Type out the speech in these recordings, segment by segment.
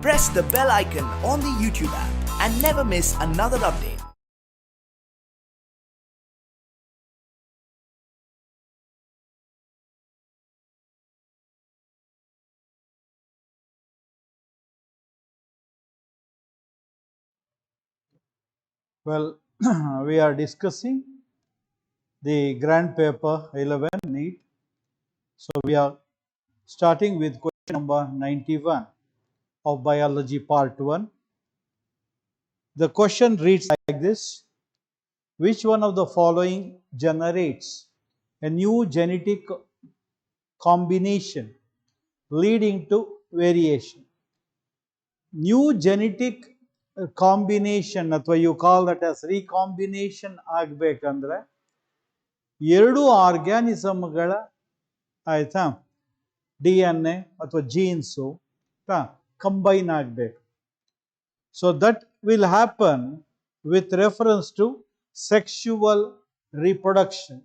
Press the bell icon on the YouTube app and never miss another update. Well, we are discussing the grand paper 11 NEET. So we are starting with question number 91 of biology part 1. The question reads like this: which one of the following generates a new genetic combination leading to variation? New genetic combination, ಅಥವಾ you call that as recombination ಆಗಬೇಕಂದ್ರೆ ಎರಡು ಆರ್ಗ್ಯಾನಿಸಮ್ಗಳ ಆಯ್ತಾ DNA ಅಥವಾ genes combine ಆಗಬೇಕು. So that will happen with reference to sexual reproduction.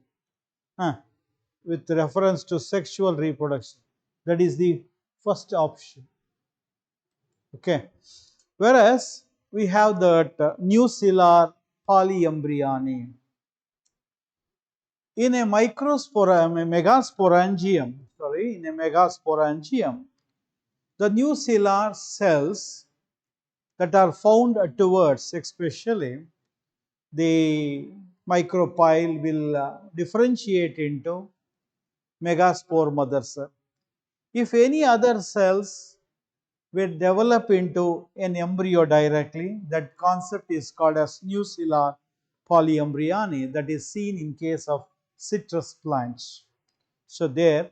With reference to sexual reproduction, that is the first option. Okay, whereas we have that Nucilla polyembryoni. In a megasporangium, the nucellar cells that are found towards, especially the micropyle, will differentiate into megaspore mother cell. If any other cells will develop into an embryo directly, that concept is called as Nucilla polyembryoni, that is seen in case of citrus plants. So there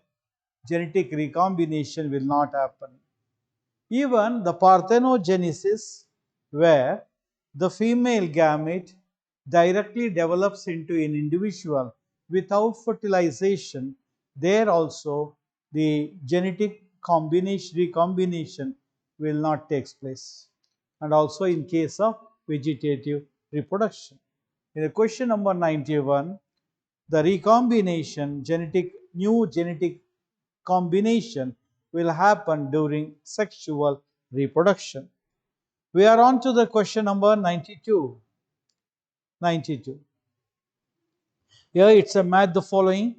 genetic recombination will not happen. Even the parthenogenesis, where the female gamete directly develops into an individual without fertilization, there also the genetic recombination will not take place. And also in case of vegetative reproduction. In the question number 91, the recombination, new genetic combination will happen during sexual reproduction. We are on to the question number 92. Here it's a match the following.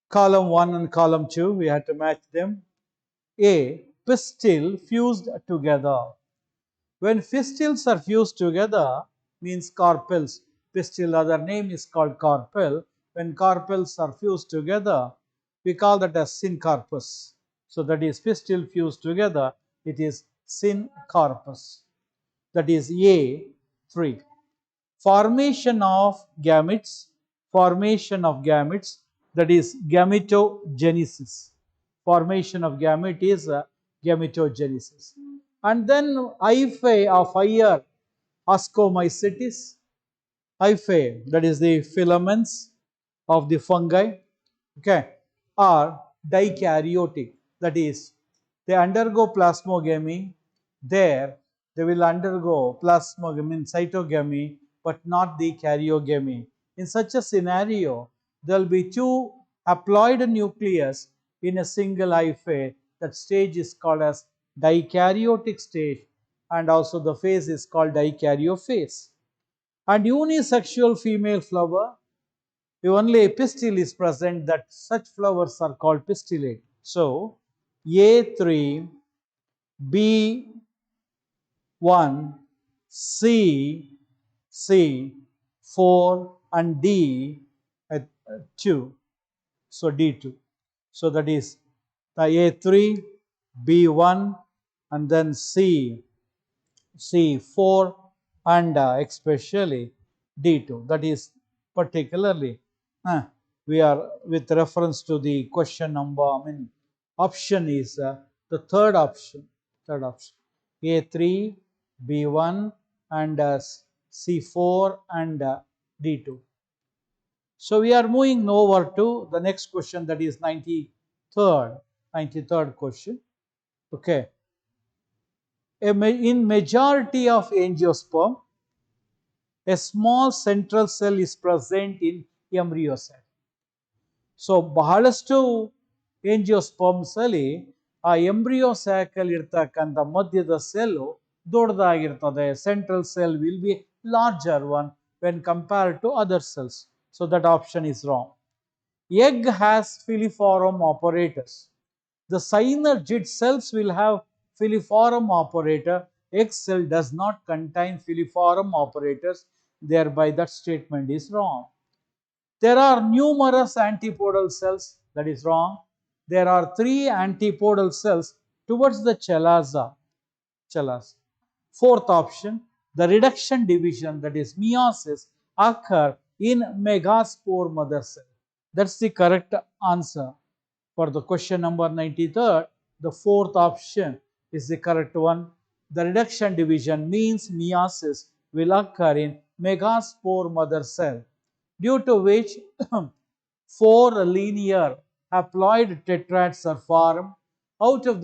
Column 1 and column 2, we have to match them. A. Pistil fused together. When pistils are fused together, means carpels. Pistil, other name is called carpel. When carpels are fused together, we call that as syncarpus. So that is pistil fused together, it is syncarpus. That is A3. Formation of gametes, that is gametogenesis. Formation of gamete is gametogenesis. And then hyphae of higher ascomycetes, hyphae, that is the filaments of the fungi, okay, are dikaryotic, that is they undergo plasmogamy. There they will undergo plasmogamy, cytogamy, but not the karyogamy. In such a scenario, there will be two haploid nucleus in a single hyphae. That stage is called as dikaryotic stage, and also the phase is called dikaryophase. And unisexual female flower, if only a pistil is present, that such flowers are called pistillate. So A3, B1, C4 and D2. So D2. So that is the A3, B1 and then C4 and especially D2. That is particularly we are with reference to the question number, option is the third option. A3, B1 and C4 and D2. So we are moving over to the next question, that is 93rd question. Okay. In majority of angiosperm, a small central cell is present in embryo cell. So ಬಹಳಷ್ಟು angiosperms ಅಲ್ಲಿ ಆ embryo sack ಅಲ್ಲಿ ಇರ್ತಕ್ಕಂಥ ಮಧ್ಯದ cell ದೊಡ್ಡದಾಗಿರ್ತದೆ. Central cell will be larger one when compared to other cells. So that option is wrong. Egg has filiform apparatus. The synergid cells will have filiform apparatus. Egg cell does not contain filiform apparatus. Thereby that statement is wrong. There are numerous antipodal cells. That is wrong. There are 3 antipodal cells towards the chalaza. Fourth option, the reduction division, that is meiosis, occur in megaspore mother cell. That's the correct answer. For the question number 93rd, the fourth option is the correct one. The reduction division means meiosis will occur in megaspore mother cell, due to which 4 linear haploid tetrads are formed. Out of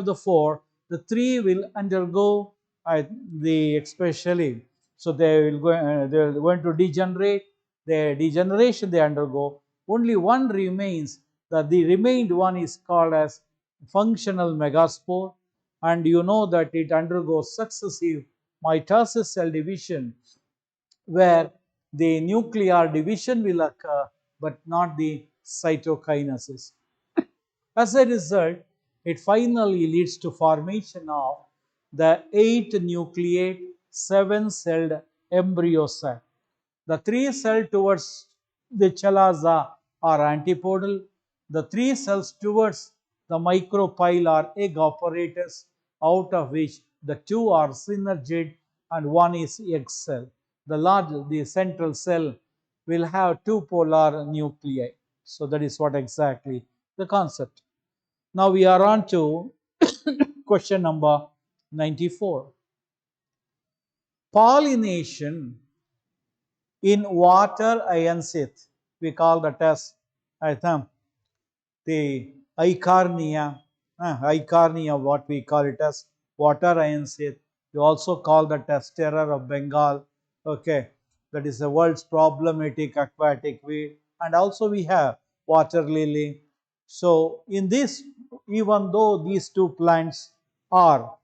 the 4, the 3 will undergo especially, so they are going to degenerate. The degeneration they undergo, only one remains. The remained one is called as functional megaspore, and you know that it undergoes successive mitosis cell division, where the nuclear division will occur but not the cytokinesis. As a result, it finally leads to formation of the 8 nucleate 7-celled embryo sac. The 3 cells towards the chalaza are antipodal. The 3 cells towards the micropyle are egg apparatus, out of which the 2 are synergid and 1 is egg cell. The central cell will have 2 polar nuclei. So that is what exactly the concept. Now we are on to question number 94. Pollination in water hyacinth, we call that as the Eichhornia, what we call it as water hyacinth. You also call that as terror of Bengal. Okay, that is the world's problematic aquatic weed. And also we have water lily. So in this, even though these two plants are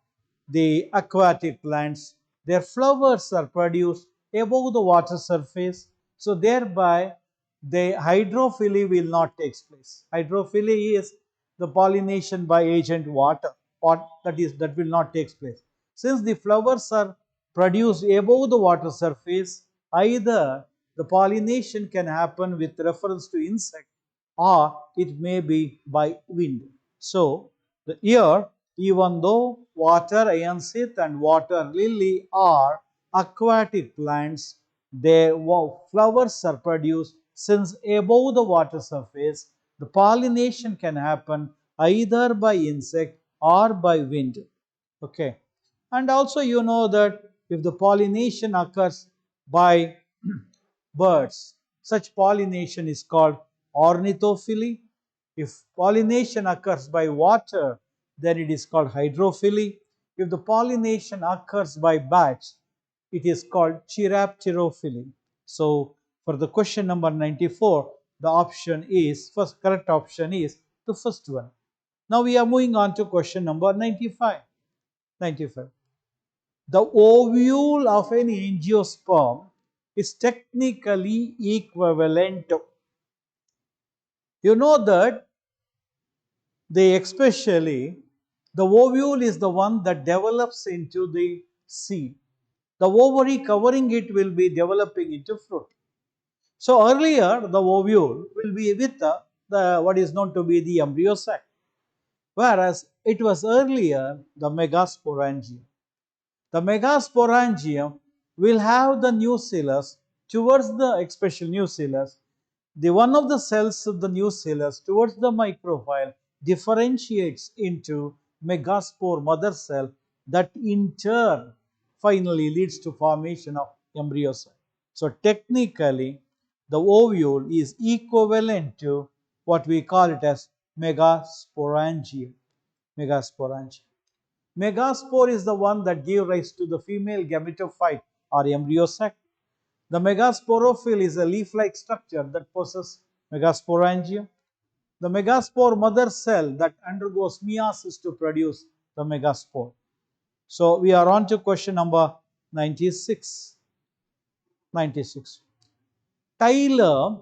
the aquatic plants, their flowers are produced above the water surface. So thereby the hydrophily will not take place. Hydrophily is the pollination by agent water, or that will not take place. Since the flowers are produced above the water surface, either the pollination can happen with reference to insect, or it may be by wind. So here, even though water hyacinth and water lily are aquatic plants, their flowers are produced since above the water surface. The pollination can happen either by insect or by wind. Okay, and also you know that if the pollination occurs by birds, such pollination is called ornithophily. If pollination occurs by water, then it is called hydrophily. If the pollination occurs by bats, it is called chirapterophily. So for the question number 94, the option is, correct option is the first one. Now we are moving on to question number 95. The ovule of an angiosperm is technically equivalent to, you know that especially the ovule is the one that develops into the seed. The ovary covering it will be developing into fruit. So earlier the ovule will be with the what is known to be the embryo sac, whereas it was earlier the megasporangium. The megasporangium will have the nucellus towards the special nucellus. The one of the cells of the nucellus towards the micropyle differentiates into megaspore mother cell, that in turn finally leads to formation of embryo cell. So technically the ovule is equivalent to what we call it as megasporangium. Megaspore is the one that gave rise to the female gametophyte or embryo sac. The megasporophyll is a leaf-like structure that possesses megasporangium. the megaspore mother cell that undergoes meiosis to produce the megaspore. So we are on to question number 96. Taylor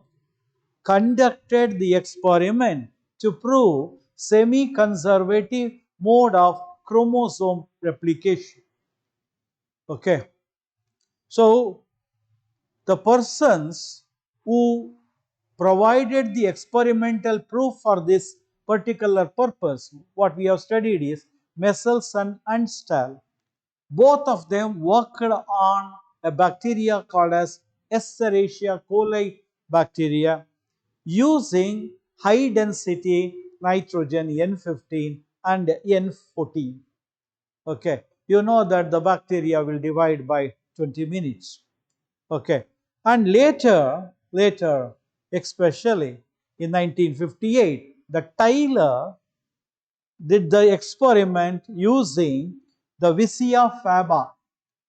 conducted the experiment to prove semi-conservative mode of chromosome replication. Okay. So the persons who provided the experimental proof for this particular purpose, what we have studied is Michelson and Stahl. Both of them worked on a bacteria called as Escherichia coli bacteria using high density nitrogen N15 and N14. Okay, you know that the bacteria will divide by 20 minutes. Okay, and later, especially in 1958, the Taylor did the experiment using the Vicia faba,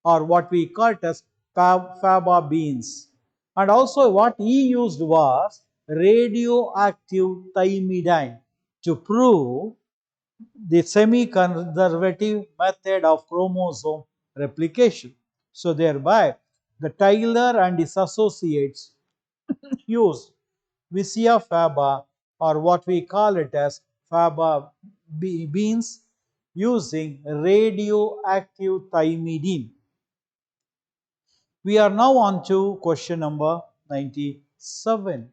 or what we call it as faba beans. And also what he used was radioactive thymidine to prove the semi-conservative method of chromosome replication. So thereby, the Taylor and his associates used Vicia faba, or what we call it as faba beans, using radioactive thymidine. We are now on to question number 97.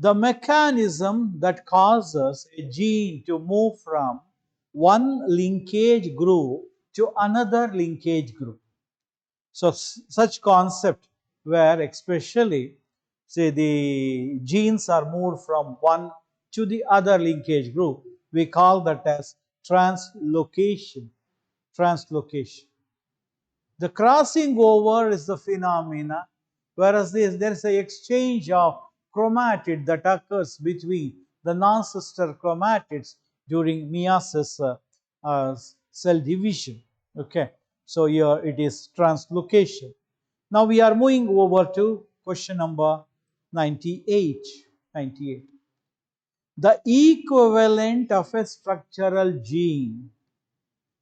The mechanism that causes a gene to move from one linkage group to another linkage group. So such concept where especially say the genes are moved from one to the other linkage group, we call that as translocation. The crossing over is the phenomena, whereas there is an exchange of chromatid that occurs between the non-sister chromatids during meiosis cell division. Okay, so here it is translocation. Now we are moving over to question number 98. The equivalent of a structural gene.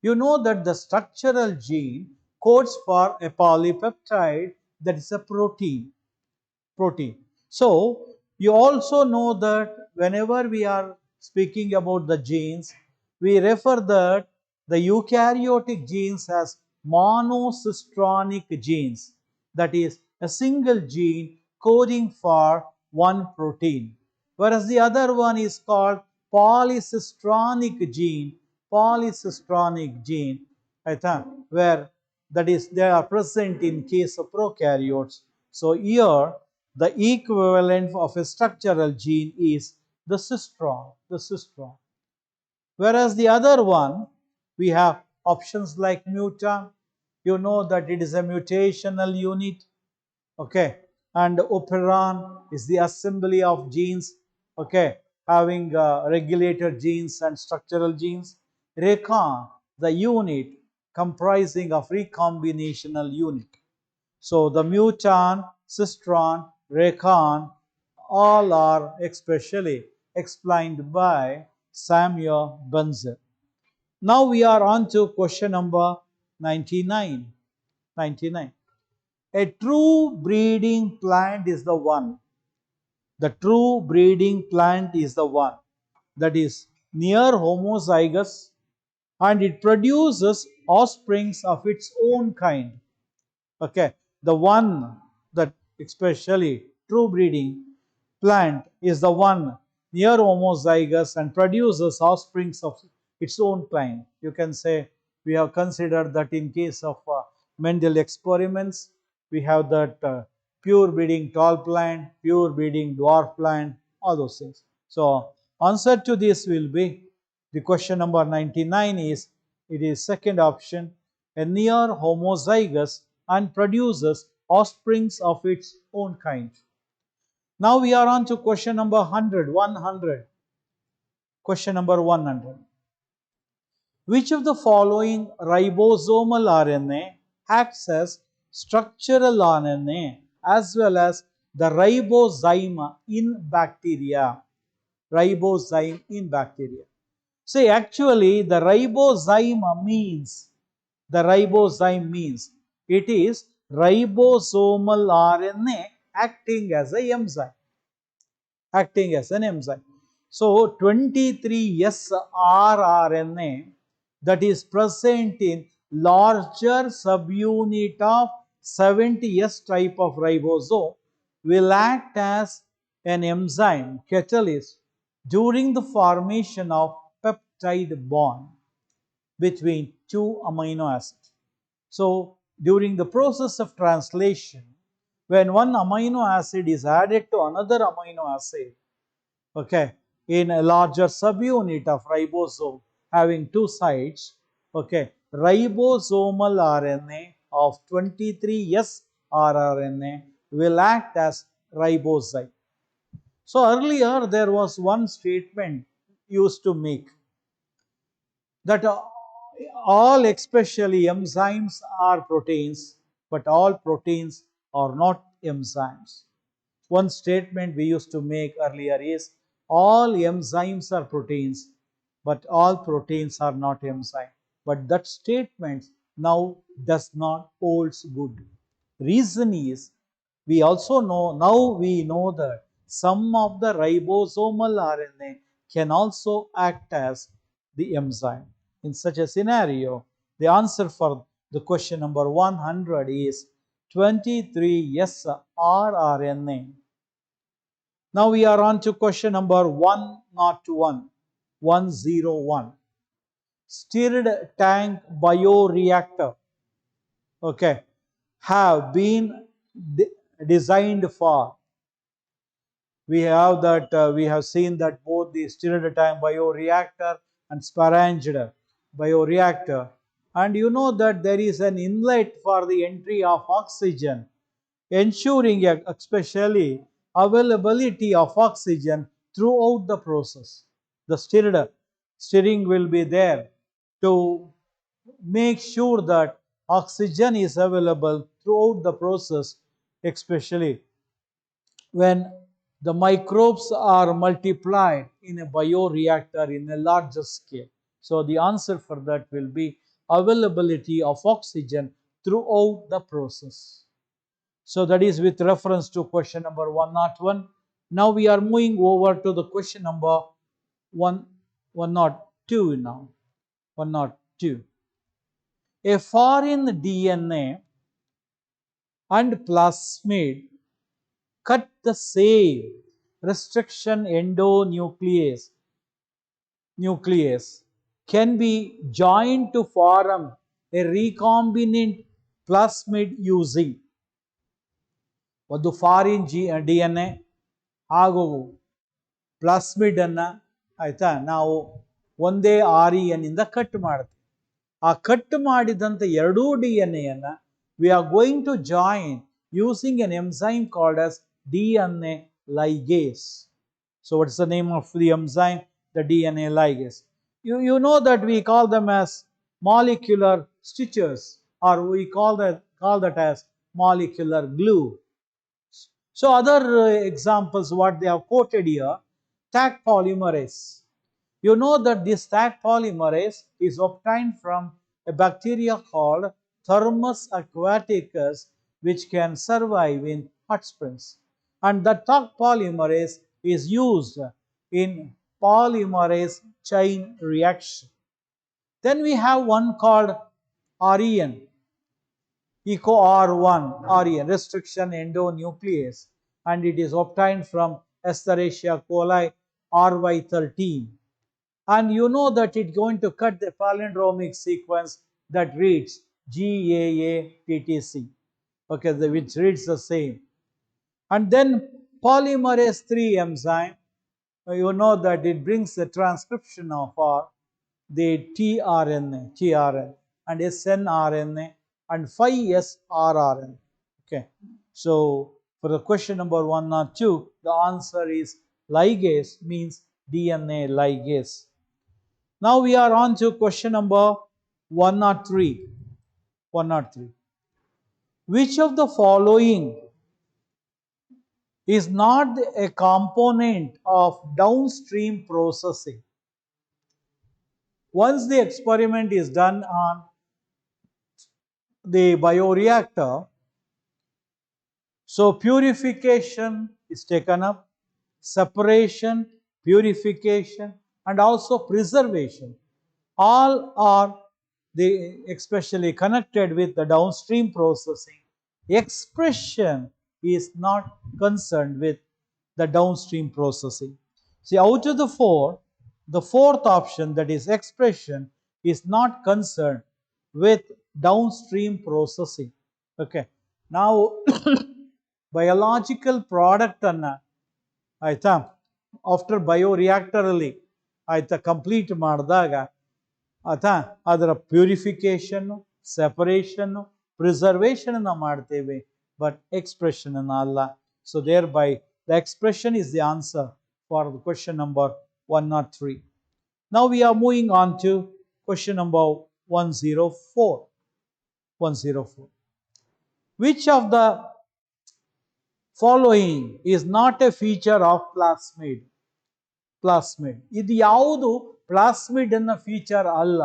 You know that the structural gene codes for a polypeptide that is a protein. So you also know that whenever we are speaking about the genes, we refer that the eukaryotic genes as monocistronic genes, that is a single gene coding for one protein, whereas the other one is called polycistronic gene, where that is they are present in case of prokaryotes. So here the equivalent of a structural gene is the cistron. Whereas the other one, we have options like mutant. You know that it is a mutational unit. Okay, and operon is the assembly of genes. Okay, having regulator genes and structural genes. Recon, the unit comprising of recombinational unit. So the mutant, cistron, recon, all are especially explained by Samuel Bunsen. Now we are on to question number 99. A true breeding plant is the one. The true breeding plant is the one that is near homozygous and it produces offsprings of its own kind. Okay, the one that especially true breeding plant is the one near homozygous and produces offsprings of its own kind. You can say we have considered that in case of Mendel experiments, we have that pure breeding tall plant, pure breeding dwarf plant, all those things. So answer to this will be the question number 99 is, it is second option, a near homozygous and produces offsprings of its own kind. Now we are on to question number 100. Question number 100. Which of the following ribosomal RNA acts as structural RNA as well as the ribozyme in bacteria? ribozyme in bacteria. See, actually the ribozyme means, it is ribosomal RNA acting as an enzyme. So 23S rRNA that is present in larger subunit of 70S type of ribosome will act as an enzyme catalyst during the formation of peptide bond between two amino acids. So during the process of translation, when one amino acid is added to another amino acid, okay, in a larger subunit of ribosome having two sites, okay, ribosomal RNA of 23S rRNA will act as ribozyme. So earlier there was one statement used to make that all, especially enzymes, are proteins, but all proteins are not enzymes. One statement we used to make earlier is all enzymes are proteins, but all proteins are not enzymes. But that statement now does not holds good. Reason is, we also know, now we know that some of the ribosomal RNA can also act as the enzyme. In such a scenario, the answer for the question number 100 is 23S rRNA. Now we are on to question number 101. Stirred tank bioreactor, okay, have been designed for. We have seen that both the stirred tank bioreactor and sparanged bioreactor, and you know that there is an inlet for the entry of oxygen, ensuring especially availability of oxygen throughout the process. The stirring will be there to make sure that oxygen is available throughout the process, especially when the microbes are multiplied in a bioreactor in a larger scale. So the answer for that will be availability of oxygen throughout the process. So that is with reference to question number 101. Now we are moving over to the question number 102 now. 102. A foreign DNA and plasmid cut the same restriction endonuclease can be joined to form a recombinant plasmid using ಒಂದು foreign DNA ಹಾಗೂ plasmid ಅನ್ನ ಆಯ್ತಾ ನಾವು ಒಂದೇ REN ಇಂದ cut ಮಾಡ್ತೀವಿ. ಆ cut ಮಾಡಿದಂತ ಎರಡೂ DNA ಅನ್ನ we are going to join using an enzyme called as DNA ligase. So what's the name of the enzyme? The DNA ligase. You know that we call them as molecular stitches, or we call that as molecular glue. So other examples what they have quoted here, Taq polymerase. You know that this Taq polymerase is obtained from a bacteria called Thermus aquaticus, which can survive in hot springs. And the Taq polymerase is used in polymerase chain reaction. Then we have one called REN, EcoR1 REN, restriction endonuclease, and it is obtained from Escherichia coli RY13. And you know that it's going to cut the palindromic sequence that reads GAATTC, okay, which reads the same. And then polymerase 3 enzyme, you know that it brings the transcription of the tRNA and snRNA and 5S rRNA. Okay, so for the question number 102, the answer is ligase, means DNA ligase. Now we are on to question number 103. Which of the following is not a component of downstream processing. Once the experiment is done on the bioreactor, so purification is taken up, separation, purification, and also preservation. All are especially connected with the downstream processing. Expression is not concerned with the downstream processing. See, out of the four, the fourth option, that is expression, is not concerned with downstream processing. Okay. Now, biological product ಅನ್ನ ಆಯ್ತಾ after bioreactor ಅಲ್ಲಿ ಆಯ್ತಾ complete ಮಾಡಿದಾಗ ಆಯ್ತಾ ಅದರ purification, separation, preservation ಅನ್ನ ಮಾಡ್ತೇವೆ, but expression ಅನ್ನ ಅಲ್ಲ. So thereby the expression is the answer for the question number 103. Now we are moving on to question number 104. 104. Which of the following is not a feature of plasmid? Plasmid. ಇದು ಯಾವುದು plasmid ಅನ್ನ feature ಅಲ್ಲ?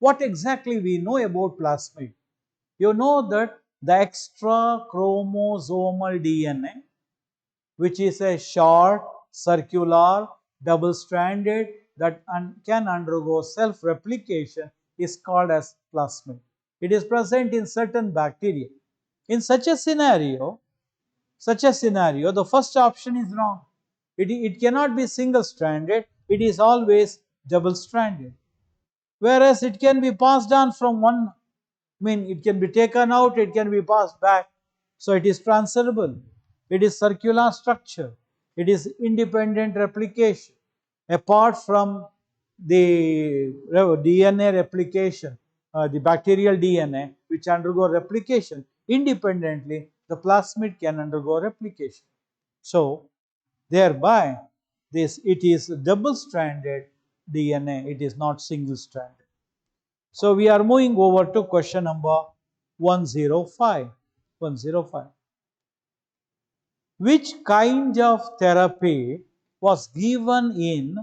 What exactly we know about plasmid? You know that the extra chromosomal DNA, which is a short, circular, double-stranded that can undergo self-replication, is called as plasmid. It is present in certain bacteria. In such a scenario, the first option is wrong. It cannot be single-stranded. It is always double-stranded. Whereas it can be passed on from one, it can be taken out, it can be passed back. So it is transferable. It is circular structure. It is independent replication. Apart from the DNA replication, the bacterial DNA, which undergo replication independently, the plasmid can undergo replication. So thereby it is double-stranded DNA. It is not single-stranded. So we are moving over to question number 105. 105. Which kind of therapy was given in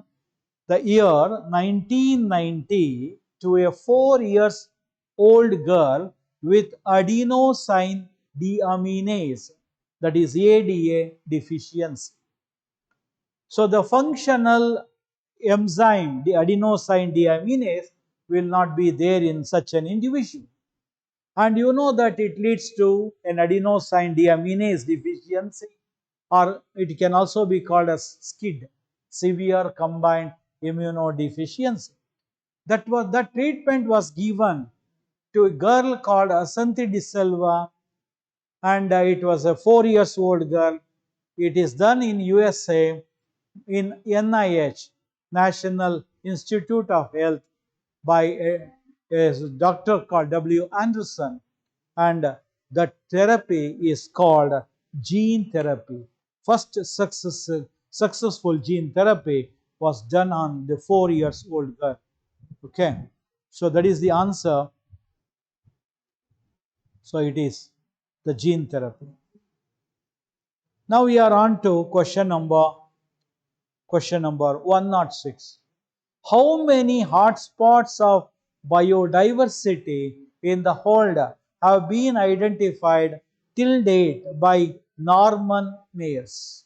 the year 1990 to a 4-year-old girl with adenosine deaminase, that is ADA deficiency? So the functional enzyme, the adenosine deaminase, will not be there in such an individual. And you know that it leads to an adenosine deaminase deficiency, or it can also be called as SCID, severe combined immunodeficiency. That treatment was given to a girl called Asanti De Silva, and it was a 4-year-old girl. It is done in USA in NIH, National Institute of Health, by a doctor called W. Anderson, and the therapy is called gene therapy. First successful gene therapy was done on the 4-year-old girl. Okay, so that is the answer. So it is the gene therapy. Now we are on to question number 106. How many hotspots of biodiversity in the world have been identified till date by Norman Mayers?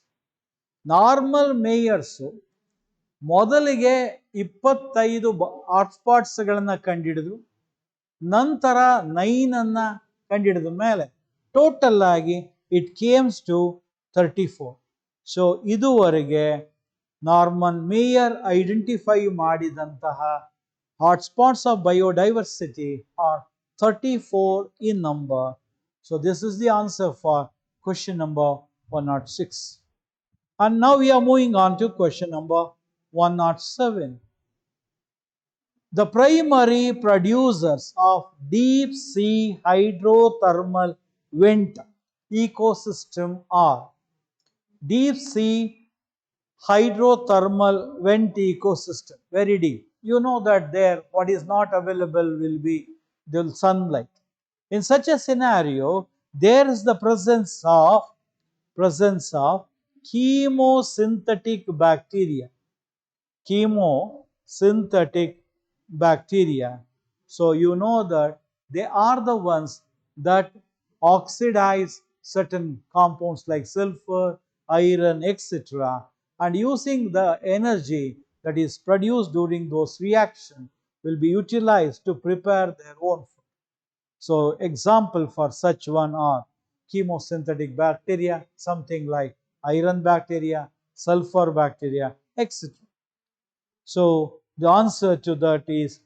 Norman Mayers ಮೊದಲಿಗೆ 25 ಹಾಟ್ಸ್ಪಾಟ್ಸ್ಗಳನ್ನು ಕಂಡುಹಿಡಿದ್ರು. ನಂತರ 9 ಅನ್ನ ಕಂಡುಹಿಡಿದ ಮೇಲೆ total ಆಗಿ it ಕೇಮ್ಸ್ to 34. So ಇದುವರೆಗೆ Norman mayor identify ಮಾಡಿದಂತಹ hotspots of biodiversity are 34 in number. So this is the answer for question number 106. And now we are moving on to question number 107. The primary producers of deep sea hydrothermal vent ecosystem are deep sea hydrothermal vent ecosystem, very deep. You know that there what is not available will be the sunlight. In such a scenario, there is the presence of presence of chemosynthetic bacteria. Chemosynthetic bacteria. So you know that they are the ones that oxidize certain compounds like sulfur, iron, etc. And using the energy that is produced during those reactions will be utilized to prepare their own food. So example for such one are chemosynthetic bacteria, something like iron bacteria, sulfur bacteria, etc. So the answer to that is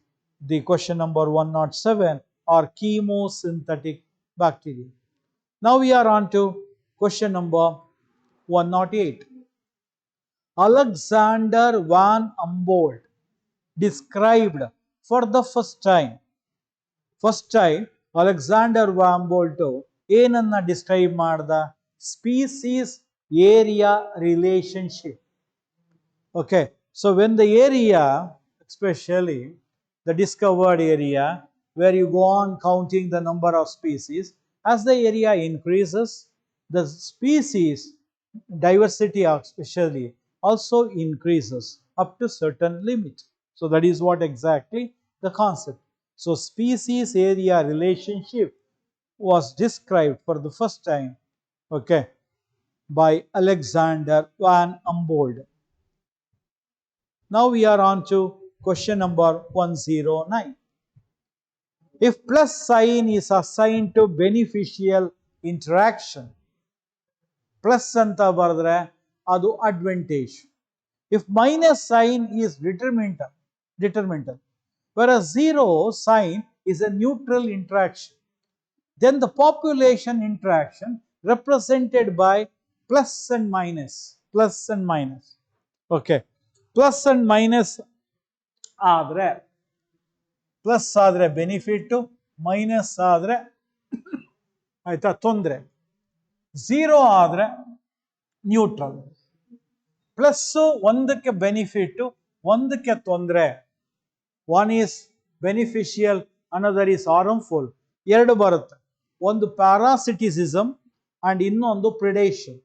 the question number 107 are chemosynthetic bacteria. Now we are on to question number 108. Alexander van Humboldt described for the first time Alexander van Humboldt ಏನನ್ನ describe ಮಾಡ್ದ species area relationship. Okay, so when the area, especially the discovered area, where you go on counting the number of species, as the area increases, the species diversity especially also increases up to certain limit. So that is what exactly the concept. So species area relationship was described for the first time, okay, by Alexander van Humboldt. Now we are on to question number 109. If plus sign is assigned to beneficial interaction, plus anta bardre adu advantage. If minus sign is detrimental, whereas zero sign is a neutral interaction, then the population interaction represented by plus and minus, okay, plus and minus ಆದರೆ plus ಆದರೆ benefit, minus ಆದರೆ ಆಯ್ತಾ ತೊಂದರೆ, zero ಆದರೆ neutral. Plus ಒಂದಕ್ಕೆ benefit, ಒಂದಕ್ಕೆ ತೊಂದರೆ, one is beneficial, another is harmful, ಎರಡು ಬರುತ್ತೆ. ಒಂದು ಪ್ಯಾರಾಸಿಟಿಸಿಸಮ್ ಅಂಡ್ ಇನ್ನೊಂದು predation.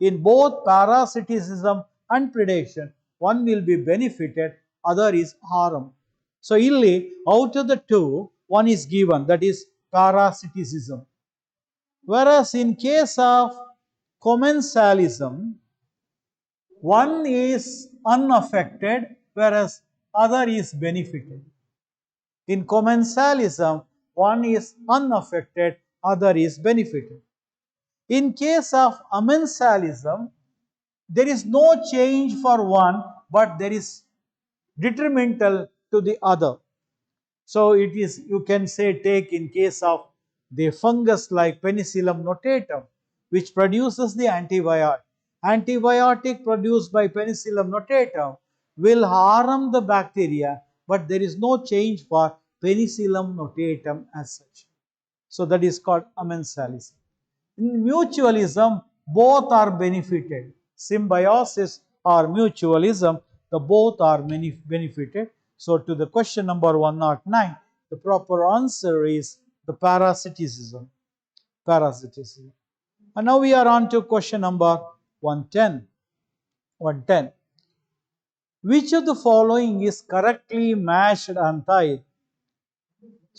In both parasitism and predation one will be benefited, other is harm. So illi out of the two one is given, that is parasitism. Whereas in case of commensalism, one is unaffected whereas other is benefited. In commensalism one is unaffected, other is benefited. In case of amensalism, there is no change for one, but there is detrimental to the other. So it is, you can say, take in case of the fungus like Penicillium notatum, which produces the antibiotic. Antibiotic produced by Penicillium notatum will harm the bacteria, but there is no change for Penicillium notatum as such. So that is called amensalism. In mutualism, both are benefited. Symbiosis or mutualism, the both are benefited. So to the question number 109, the proper answer is the parasitism. And now we are on to question number 110. Which of the following is correctly matched anta ಇದೆ?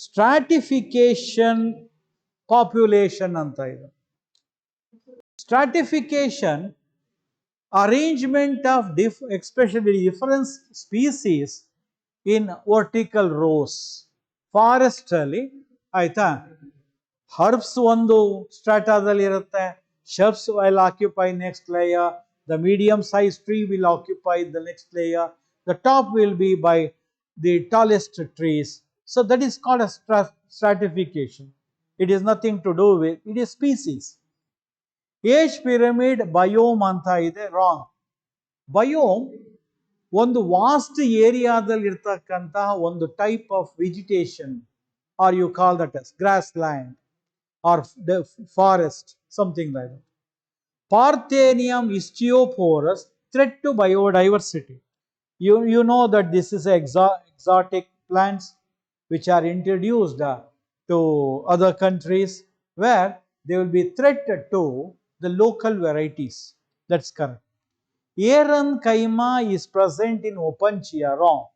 Stratification, population anta ಇದೆ. Stratification, arrangement of especially different species in vertical rows. Forest ಅಲ್ಲಿ ಆಯ್ತಾ, herbs ಒಂದು ಸ್ಟ್ರಾಟಾದಲ್ಲಿ ಇರುತ್ತೆ, shrubs will occupy next layer, the medium sized tree will occupy the next layer, the top will be by the tallest trees. So that is called a stratification. It is nothing to do with, it is species. Age pyramid biome ಅಂತ ಇದೆ, wrong. Biome ಒಂದು vast ಏರಿಯಾದಲ್ಲಿ ಇರ್ತಕ್ಕಂತಹ ಒಂದು type of vegetation, or you call that as grassland or forest, something like that. Parthenium Istiophorus, threat to biodiversity. You know that this is exotic plants which are introduced to other countries where they will be threat to the local varieties. That's correct. Erytheema is present in Opuntia. Wrong.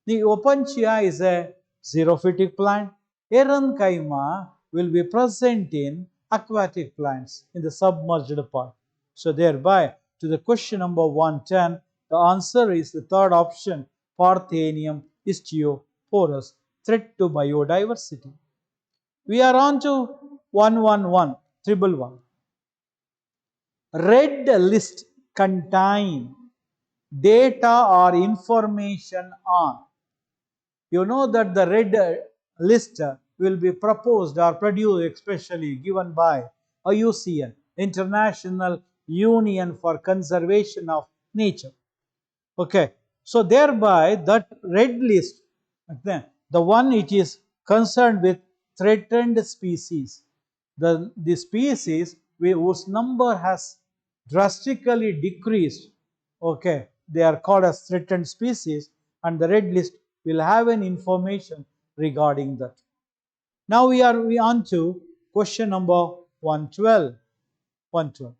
The Opuntia is a xerophytic plant. Erytheema will be present in aquatic plants in the submerged part. So thereby, to the question number 110, the answer is the third option, Parthenium istioporus, threat to biodiversity. We are on to 111, 111. Red list contain data or information on. You know that the red list will be proposed or produced, especially given by IUCN, International Union for Conservation of Nature. Okay, so thereby that red list, the one it is concerned with threatened species, the species whose number has drastically decreased, okay, they are called as threatened species, and the red list will have an information regarding that. Now we are on to question number 112. 112.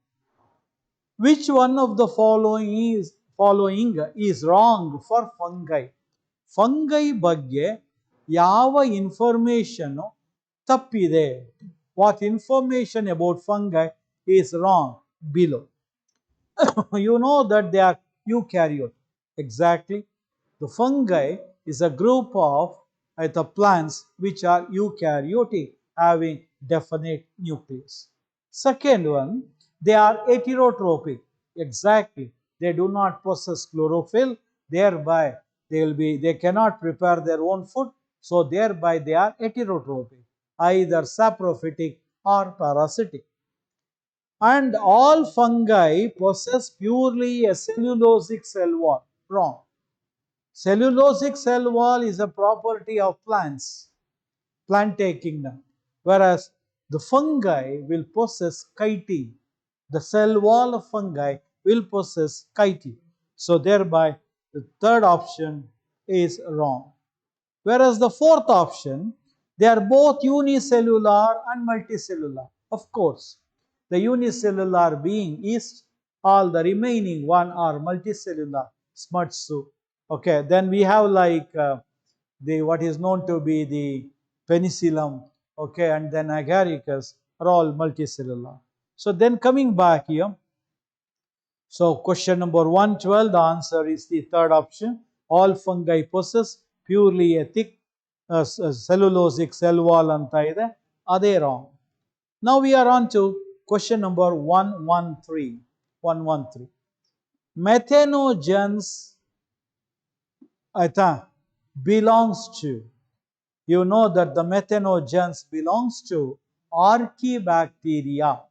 Which one of the following is wrong for fungi? Fungi ಬಗ್ಗೆ ಯಾವ information ತಪ್ಪಿದೆ? What information about fungi is wrong below? You know that they are eukaryote. Exactly. The fungi is a group of the plants which are eukaryotic, having definite nucleus. Second one, they are heterotrophic. Exactly. They do not possess chlorophyll, thereby they cannot prepare their own food, so thereby they are heterotrophic, either saprophytic or parasitic. And all fungi possess purely a cellulosic cell wall. Wrong. Cellulosic cell wall is a property of plants, plantae kingdom, whereas the fungi will possess chitin. The cell wall of fungi will possess chitin. So thereby the third option is wrong. Whereas the fourth option, they are both unicellular and multicellular. Of course, the unicellular being yeast, all the remaining one are multicellular, smutsu. Okay, then we have like the what is known to be the penicillium, okay, and then agaricus are all multicellular. So then coming back here, so question number 112, the answer is the third option. All fungi possess purely a thick cellulosic cell wall anta ide, ade wrong. Now we are on to question number 113. 113. Methanogens belongs to, you know that the methanogens belongs to Archaebacteria.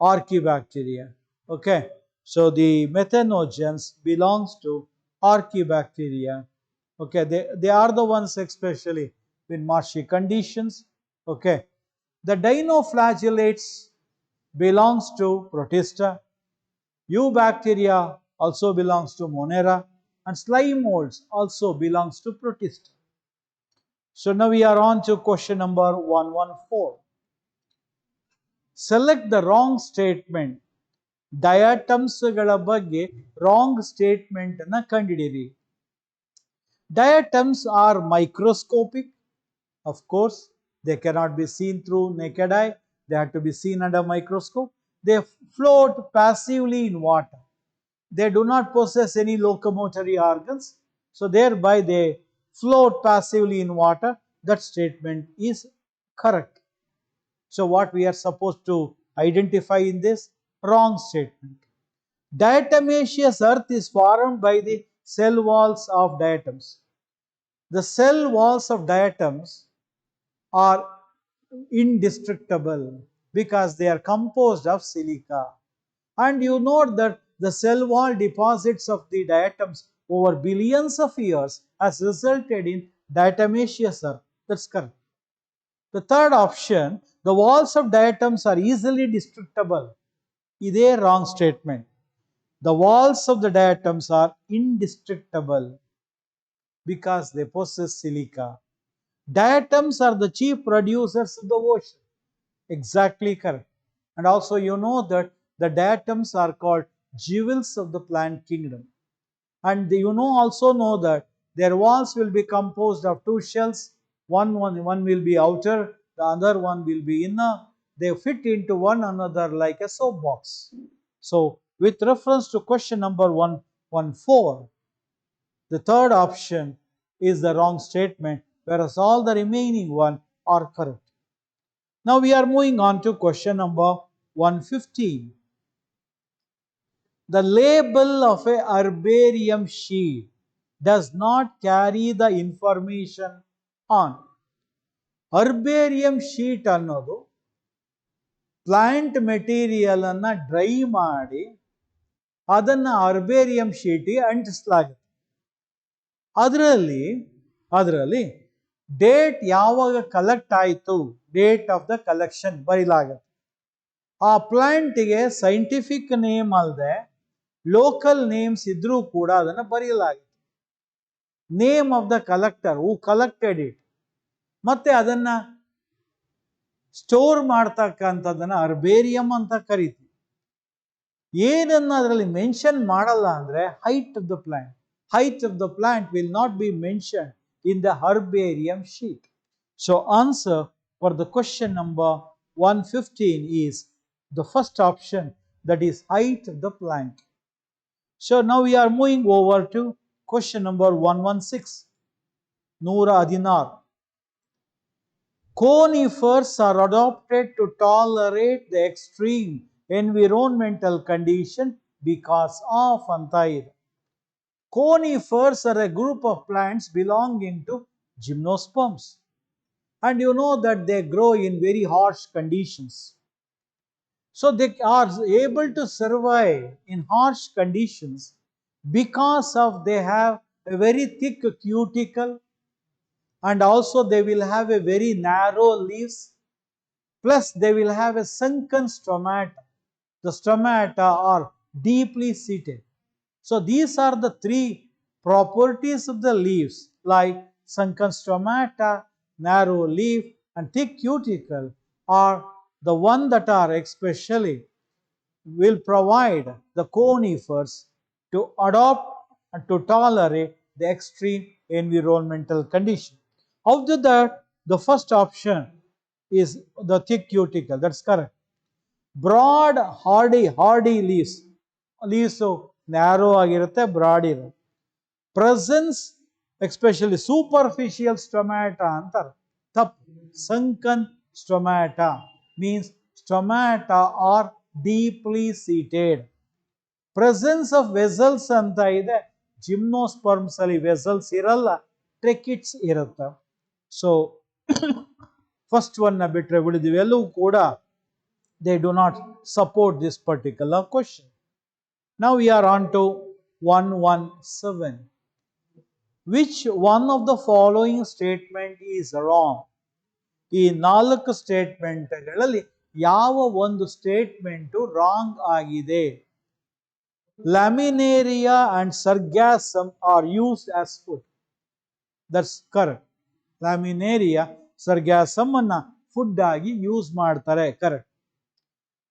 Archaebacteria. Okay, so the methanogens belongs to Archaebacteria. Okay, they are the ones especially in marshy conditions. Okay, the dinoflagellates belongs to Protista. Eubacteria also belongs to Monera, and slime molds also belongs to Protista. So now we are on to question number 114. Select the wrong statement. ಡಯಾಟಮ್ಸ್ಗಳ ಬಗ್ಗೆ wrong statement ಅನ್ನ ಕಂಡುಹಿಡಿಯಿರಿ. Diatoms are microscopic. Of course, they cannot be seen through naked eye. They have to be seen under microscope. They float passively in water. They do not possess any locomotory organs. So thereby they float passively in water. That statement is correct. So what we are supposed to identify in this? Wrong statement. Diatomaceous earth is formed by the cell walls of diatoms. The cell walls of diatoms are indestructible because they are composed of silica. And you note that the cell wall deposits of the diatoms over billions of years has resulted in diatomaceous earth. That's correct. The third option, the walls of diatoms are easily destructible. Is a wrong statement. The walls of the diatoms are indestructible because they possess silica. Diatoms are the chief producers of the ocean. Exactly correct. And also you know that the diatoms are called jewels of the plant kingdom. And you also know that their walls will be composed of two shells. One will be outer, the other one will be inner. They fit into one another like a soap box. So with reference to question number 114, the third option is the wrong statement, whereas all the remaining one are correct. Now we are moving on to question number 115. The label of a herbarium sheet does not carry the information on. Herbarium sheet ಅನ್ನೋದು plant material ಅನ್ನ dry ಮಾಡಿ ಅದನ್ನ herbarium ಶೀಟಿಗೆ ಅಂಟಿಸಲಾಗುತ್ತೆ. ಅದರಲ್ಲಿ date ಯಾವಾಗ collect ಆಯಿತು, date of the collection ಬರೀಲಾಗುತ್ತೆ. ಆ ಪ್ಲಾಂಟ್ಗೆ ಸೈಂಟಿಫಿಕ್ ನೇಮ್ ಅಲ್ಲದೆ ಲೋಕಲ್ ನೇಮ್ಸ್ ಇದ್ರೂ ಕೂಡ ಅದನ್ನು ಬರೆಯಲಾಗುತ್ತೆ. Name of the collector who collected it, ಮತ್ತೆ ಅದನ್ನ ಸ್ಟೋರ್ ಮಾಡ್ತಕ್ಕಂಥದ್ದನ್ನ ಹರ್ಬೇರಿಯಂ ಅಂತ ಕರಿತೀವಿ. ಏನನ್ನ ಅದರಲ್ಲಿ ಮೆನ್ಷನ್ ಮಾಡಲ್ಲ ಅಂದ್ರೆ height of the plant. Height of the plant will not be mention in the herbarium sheet. So answer for the question number 115 is the first option, that is height of the plant. So now we are moving over to question number 116. 116. Conifers are adopted to tolerate the extreme environmental condition because of anta ಇದೆ. Conifers are a group of plants belonging to gymnosperms, and you know that they grow in very harsh conditions. So they are able to survive in harsh conditions because of they have a very thick cuticle, and also they will have a very narrow leaves, plus they will have a sunken stomata. The stomata are deeply seated. So these are the three properties of the leaves, like sunken stomata, narrow leaf, and thick cuticle are the one that are especially will provide the conifers to adopt and to tolerate the extreme environmental condition. Out of that, the first option is the thick cuticle. That's correct. Broad, hardy leaves. Leaves narrow ಆಗಿರುತ್ತೆ, broad ಇರುತ್ತೆ. Presence, especially superficial stomata ಅಂತಾರೆ. ತಪ್ಪು. Sunken stomata means stomata are deeply seated. Presence of vessels ಅಂತ ಇದೆ. Gymnosperms ಅಲ್ಲಿ vessels ಇರಲ್ಲ, ಟ್ರೆಕಿಟ್ಸ್ ಇರುತ್ತೆ. So first one ಬಿಟ್ರೆ ಉಳಿದಿವೆಲ್ಲವೂ ಕೂಡ they do not support this particular question. Now we are on to 117. Which one of the following statement is wrong? ಈ 4 ಸ್ಟೇಟ್ಮೆಂಟ್ಗಳಲ್ಲಿ ಯಾವ ಒಂದು ಸ್ಟೇಟ್ಮೆಂಟ್ ರಾಂಗ್ ಆಗಿದೆ? Laminaria and sargassum are used as food. That's correct. Laminaria, sargassum ಅನ್ನ food ಆಗಿ use ಮಾಡ್ತಾರೆ. Correct.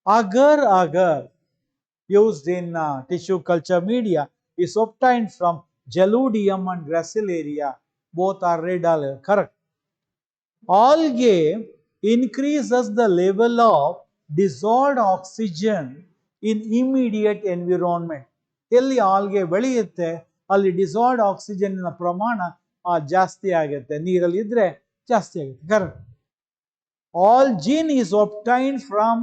Agar used in tissue culture media is obtained from Geludium and Gracilaria. Both are red algae. Correct. Algae increases the level of dissolved oxygen in immediate environment. ಎಲ್ಲಿ algae ಬೆಳೆಯುತ್ತೆ ಅಲ್ಲಿ dissolved oxygen ಪ್ರಮಾಣ ಜಾಸ್ತಿ ಆಗುತ್ತೆ. ನೀರಲ್ಲಿ ಇದ್ರೆ ಜಾಸ್ತಿ ಆಗುತ್ತೆ. Correct. Algin is obtained from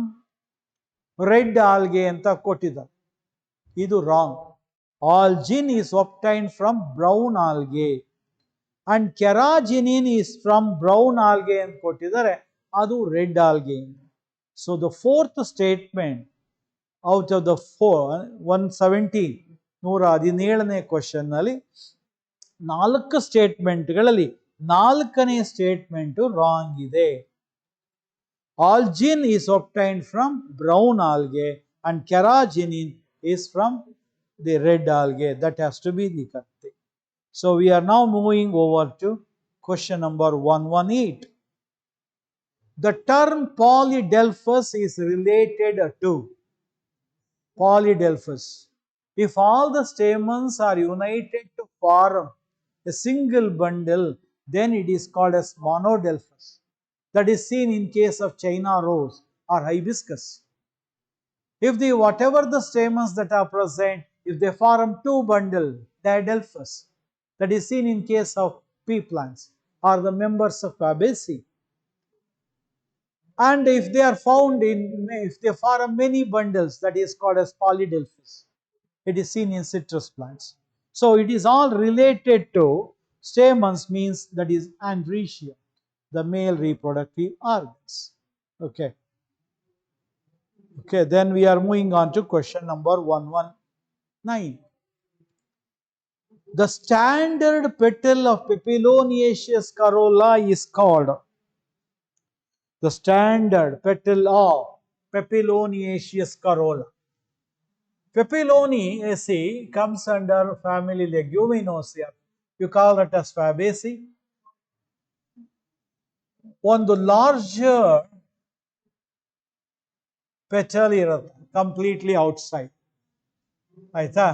red algae ಅಂತ ಕೊಟ್ಟಿದ್ದಾರೆ. ಇದು ರಾಂಗ್. Algin is obtained from brown algae and carrageenan is from brown algae ಅಂತ ಕೊಟ್ಟಿದ್ದಾರೆ, ಅದು red algae. So the fourth statement out of the 117 117ನೇ ಕ್ವಶನ್ ನಲ್ಲಿ 4 ಸ್ಟೇಟ್ಮೆಂಟ್ಗಳಲ್ಲಿ 4ನೇ ಸ್ಟೇಟ್ಮೆಂಟ್ ರಾಂಗ್ ಇದೆ. Algin is obtained from brown algae and carrageenan is from the red algae. That has to be the correct thing. So we are now moving over to question number 118. The term polydelphous is related to polydelphous. If all the stamens are united to form a single bundle, then it is called as monodelphous. That is seen in case of China rose or hibiscus. If the whatever the stamens that are present, if they form two bundle, diadelphous. That is seen in case of pea plants or the members of Fabaceae. And if they are found in, if they form many bundles, that is called as polydelphous. It is seen in citrus plants. So it is all related to stamens, means that is androecium, the male reproductive organs. Okay. Okay, then we are moving on to question number 119. The standard petal of Papilionaceous corolla is called the standard petal of Papilionaceous corolla. Papilionaceae comes under family Leguminosae. You call it as Fabaceae. ಒಂದು larger petal ಇರುತ್ತೆ completely outside. ಆಯ್ತಾ?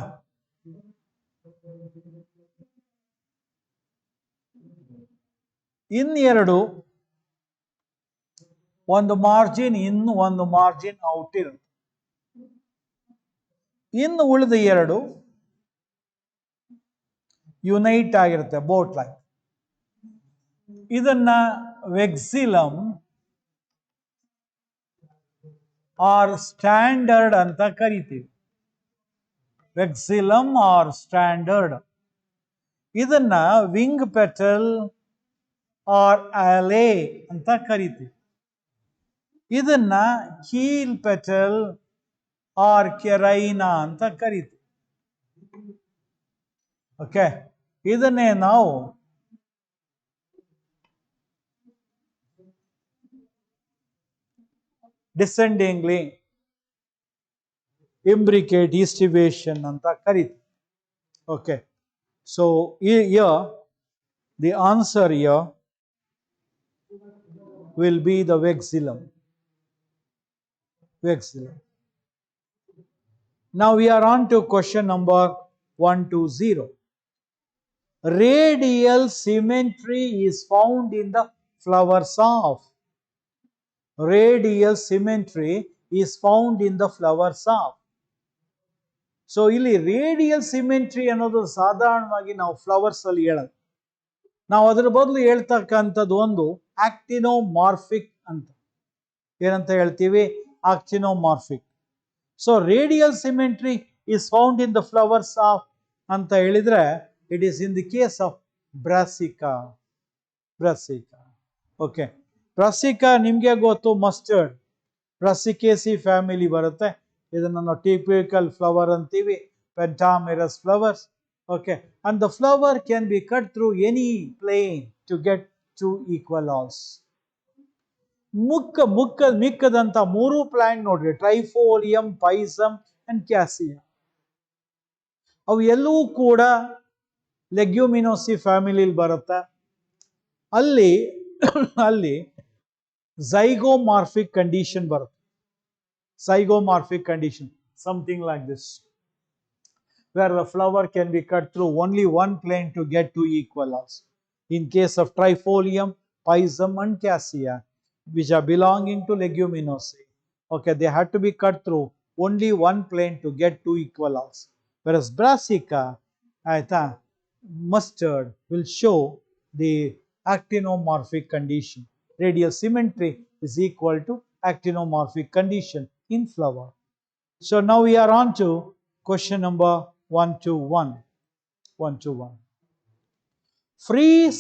ಇನ್ನೆರಡು ಒಂದು margin ಇನ್, ಒಂದು margin out ಇರುತ್ತೆ. ಇನ್ನು ಉಳಿದ ಎರಡು ಯುನೈಟ್ ಆಗಿರುತ್ತೆ, ಬೋಟ್ ಲೈಕ್. ಇದನ್ನ ವೆಕ್ಸಿಲಮ್ ಆರ್ ಸ್ಟ್ಯಾಂಡರ್ಡ್ ಅಂತ ಕರಿತೀವಿ. ವೆಕ್ಸಿಲಮ್ ಆರ್ ಸ್ಟ್ಯಾಂಡರ್ಡ್. ಇದನ್ನ ವಿಂಗ್ ಪೆಟಲ್ ಆರ್ ಆಲೆ ಅಂತ ಕರಿತೀವಿ. ಇದನ್ನ ಕೀಲ್ ಪೆಟಲ್ ಆರ್ ಕೆರೈನಾ ಅಂತ ಕರಿತೀವಿ. ಓಕೆ, ಇದನ್ನೇ ನಾವು ಡಿಸೆಂಡಿಂಗ್ಲಿ imbricate estivation ಅಂತ ಕರಿತೀವಿ. Okay, so here the answer here will be the vexillum. Vexillum. Now we are on to question number 120. Radial symmetry is found in the flowers of. Radial symmetry is found in the flowers of. So ಇಲ್ಲಿ radial ಸಿಮೆಂಟ್ರಿ ಅನ್ನೋದು ಸಾಧಾರಣವಾಗಿ ನಾವು flowers ಅಲ್ಲಿ ಹೇಳೋದು. ನಾವು ಅದರ ಬದಲು ಹೇಳ್ತಕ್ಕಂಥದ್ದು ಒಂದು ಆಕ್ಟಿನೋಮಾರ್ಫಿಕ್ ಅಂತ. ಏನಂತ ಹೇಳ್ತೀವಿ? Actinomorphic. So radial symmetry is found in the flowers of ಅಂತ ಹೇಳಿದ್ರೆ it is in the case of brassica. Brassica. Okay, brassica ನಿಮಗೆ ಗೊತ್ತು, ಮಸ್ಟರ್ಡ್ ಬ್ರಾಸಿಕೇಸಿ ಫ್ಯಾಮಿಲಿ ಬರುತ್ತೆ. ಇದನ್ನು ನಾವು ಟಿಪಿಕಲ್ ಫ್ಲವರ್ ಅಂತೀವಿ, pentamerous flowers. Okay, and the flower can be cut through any plane to get to equal halves. ಮಿಕ್ಕದಂತ ಮೂರು plant ನೋಡ್ರಿ, ಟ್ರೈಫೋಲಿಯಂ, ಪೈಸಮ್ and cassia. ಅವು ಎಲ್ಲವೂ ಕೂಡ ಲೆಗ್ಯುಮಿನೋಸಿ ಫ್ಯಾಮಿಲಿಲಿ ಬರುತ್ತೆ. ಅಲ್ಲಿ ಝೈಗೋಮಾರ್ಫಿಕ್ ಕಂಡೀಷನ್ ಬರುತ್ತೆ. Zygomorphic condition, something like this, where the flower can be cut through only one plane to get two equals. In case of trifolium, pizum and cassia, which are belonging to leguminosae, okay, they had to be cut through only one plane to get two equals. Whereas brassica, mustard, will show the actinomorphic condition. Radial symmetry is equal to actinomorphic condition in flower. So now we are on to question number 121. 121. Free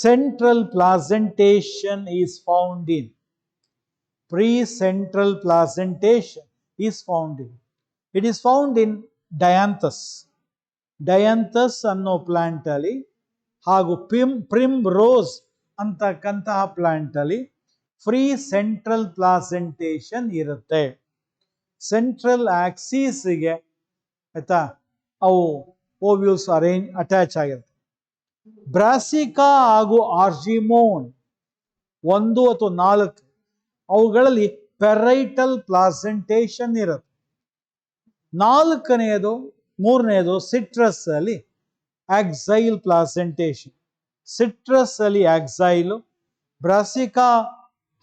central placentation is found in. Pre-central placentation is found in. It is found in Dianthus. Dianthus ಅನ್ನೋ plant ಅಲ್ಲಿ ಹಾಗೂ primrose ಅಂತಕ್ಕಂತಹ plant ಅಲ್ಲಿ free central placentation ಇರುತ್ತೆ. Central ಆಕ್ಸಿಸ್ಗೆ ಆಯ್ತಾ ಅವು ovules attach ಆಗಿರುತ್ತೆ. ಬ್ರಾಸಿಕಾ ಹಾಗೂ ಆರ್ಜಿಮೋನ್ 1 ಅಥವಾ 4, ಅವುಗಳಲ್ಲಿ ಪೆರೈಟಲ್ ಪ್ಲಾಸೆಂಟೇಷನ್ ಇರುತ್ತೆ. 4ನೇದು 3ನೇದು ಸಿಟ್ರಸ್ ಅಲ್ಲಿ ಆಕ್ಸೈಲ್ ಪ್ಲಾಸೆಂಟೇಷನ್. ಸಿಟ್ರಸ್ ಅಲ್ಲಿ ಆಕ್ಸೈಲ್, ಬ್ರಾಸಿಕಾ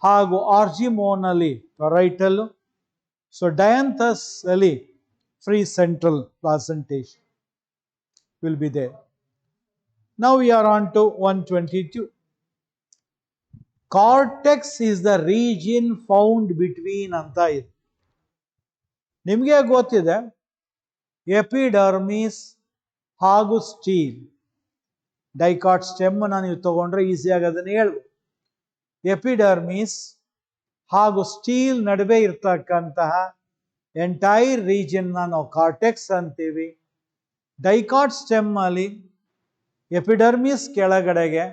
ಹಾಗೂ ಆರ್ಜಿಮೋನಲ್ಲಿ ಪೆರೈಟಲ್, ಸೊ ಡಯಾಂಥಸ್ ಅಲ್ಲಿ free central placentation will be there. Now we are on to 122. Cortex is the region found between ಅಂತ ಇದೆ. ನಿಮಗೆ ಗೊತ್ತಿದೆ ಎಪಿಡರ್ಮಿಸ್ ಹಾಗೂ ಸ್ಟೀಲ್. ಡೈಕಾಟ್ ಸ್ಟೆಮ್ ನೀವು ತಗೊಂಡ್ರೆ ಈಸಿಯಾಗಿ ಅದನ್ನು ಹೇಳ್ಬೋದು. ಎಪಿಡರ್ಮಿಸ್ ಹಾಗೂ ಸ್ಟೀಲ್ ನಡುವೆ ಇರ್ತಕ್ಕಂತಹ ಎಂಟೈರ್ ರೀಜನ್ ನಾವು ಕಾರ್ಟೆಕ್ಸ್ ಅಂತೀವಿ. ಡೈಕಾಟ್ ಸ್ಟೆಮ್ ಅಲ್ಲಿ ಎಪಿಡರ್ಮಿಸ್ ಕೆಳಗಡೆಗೆ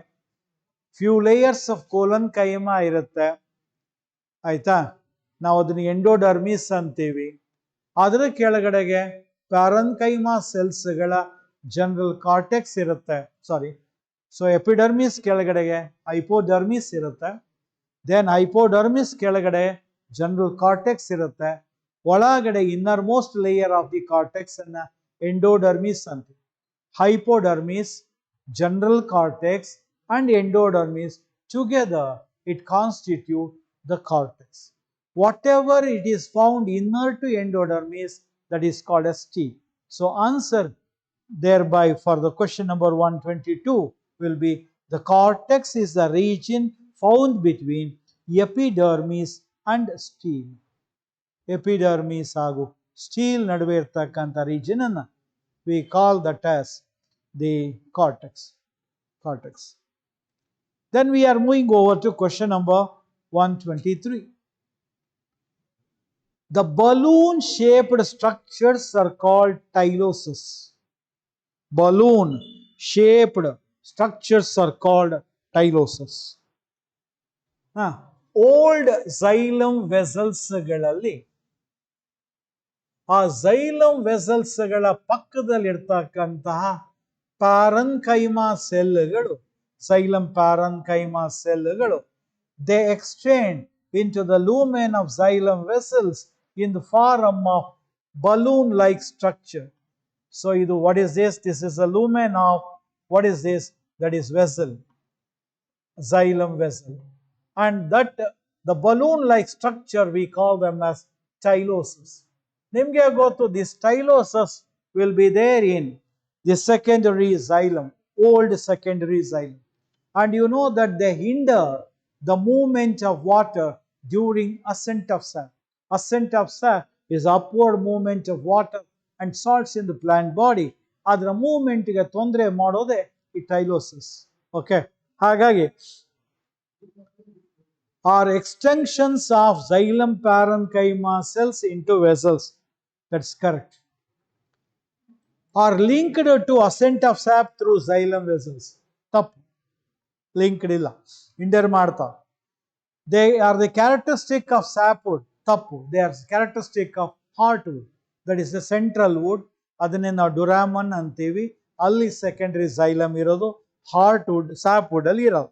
few layers of colon keema ಇರುತ್ತೆ, ಆಯ್ತಾ. ನಾವು ಅದನ್ನ ಎಂಡೋಡರ್ಮಿಸ್ ಅಂತೀವಿ. ಅದರ ಕೆಳಗಡೆಗೆ ಪ್ಯಾರನ್ಕೈಮಾ ಸೆಲ್ಸ್ಗಳ ಜನರಲ್ ಕಾರ್ಟೆಕ್ಸ್ ಇರುತ್ತೆ. ಸೊ ಎಪಿಡರ್ಮಿಸ್ ಕೆಳಗಡೆಗೆ ಹೈಪೋಡರ್ಮಿಸ್ ಇರುತ್ತೆ. ದೆನ್ ಹೈಪೋಡರ್ಮಿಸ್ ಕೆಳಗಡೆ ಜನರಲ್ ಕಾರ್ಟೆಕ್ಸ್ ಇರುತ್ತೆ. ಒಳಗಡೆ inner most layer of the cortex ಅನ್ನ ಎಂಡೋಡರ್ಮಿಸ್ ಅಂತೀವಿ. Hypodermis, general cortex and endodermis together it constitute the cortex. Whatever it is found inner to endodermis, that is called as T. So answer thereby for the question number 122 will be the cortex is the region found between epidermis and steel. Epidermis ಹಾಗೂ steel ನಡುವೆ ಇರ್ತಕ್ಕಂಥ region ಅನ್ನು we call that as the cortex. Then we are moving over to question number 123. The balloon shaped structures are called tyloses. Balloon shaped structures are called tyloses. Old xylem vessels ಗಳಲ್ಲಿ ಆ xylem vessels ಗಳ ಪಕ್ಕದಲ್ಲಿ ಇರ್ತಕ್ಕಂತಹ parenchyma ಸೆಲ್ಗಳು, xylem parenchyma ಸೆಲ್ಗಳು, they extend into the lumen of xylem vessels in the form of balloon like structure. So what is this? This is a lumen of, what is this? That is vessel, xylem vessel, and that the balloon like structure we call them as tyloses. Nimge gotu, this tyloses will be there in the secondary xylem, old secondary xylem, and you know that they hinder the movement of water during ascent of sap. Ascent of sap is upward movement of water and salts in the plant body. Adra movement ge tondre modode ಈ tyloses. Okay, ಹಾಗಾಗಿ are extensions of xylem parenchyma cells into vessels. That's correct. Are linked to ascent of sap through xylem vessels. Tappu, linked illa, hinder ಮಾಡ್ತಾವೆ. They are the characteristic of sapwood. Tappu, they are characteristic of heartwood. That is the central wood. ಅದನ್ನೇ ನಾವು ಡುರಾಮನ್ ಅಂತೀವಿ. ಅಲ್ಲಿ secondary xylem ಇರೋದು, heartwood sapwood ಅಲ್ಲಿ ಇರೋದು.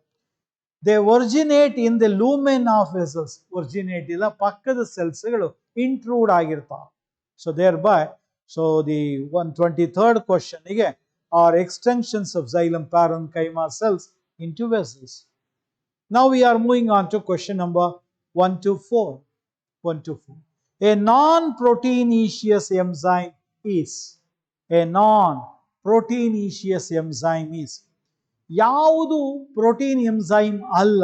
They originate in the lumen of vessels. Originate ಇಲ್ಲ, ಪಕ್ಕದ ಸೆಲ್ಸ್ಗಳು ಇಂಟ್ರೂಡ್ ಆಗಿರ್ತಾವೆ. So thereby, so the 123rd question again are extensions of xylem parenchyma cells into vessels. Now we are moving on to question number 124. A non-proteinaceous enzyme is. A non-proteinaceous enzyme is. ಯಾವುದು protein enzyme ಅಲ್ಲ,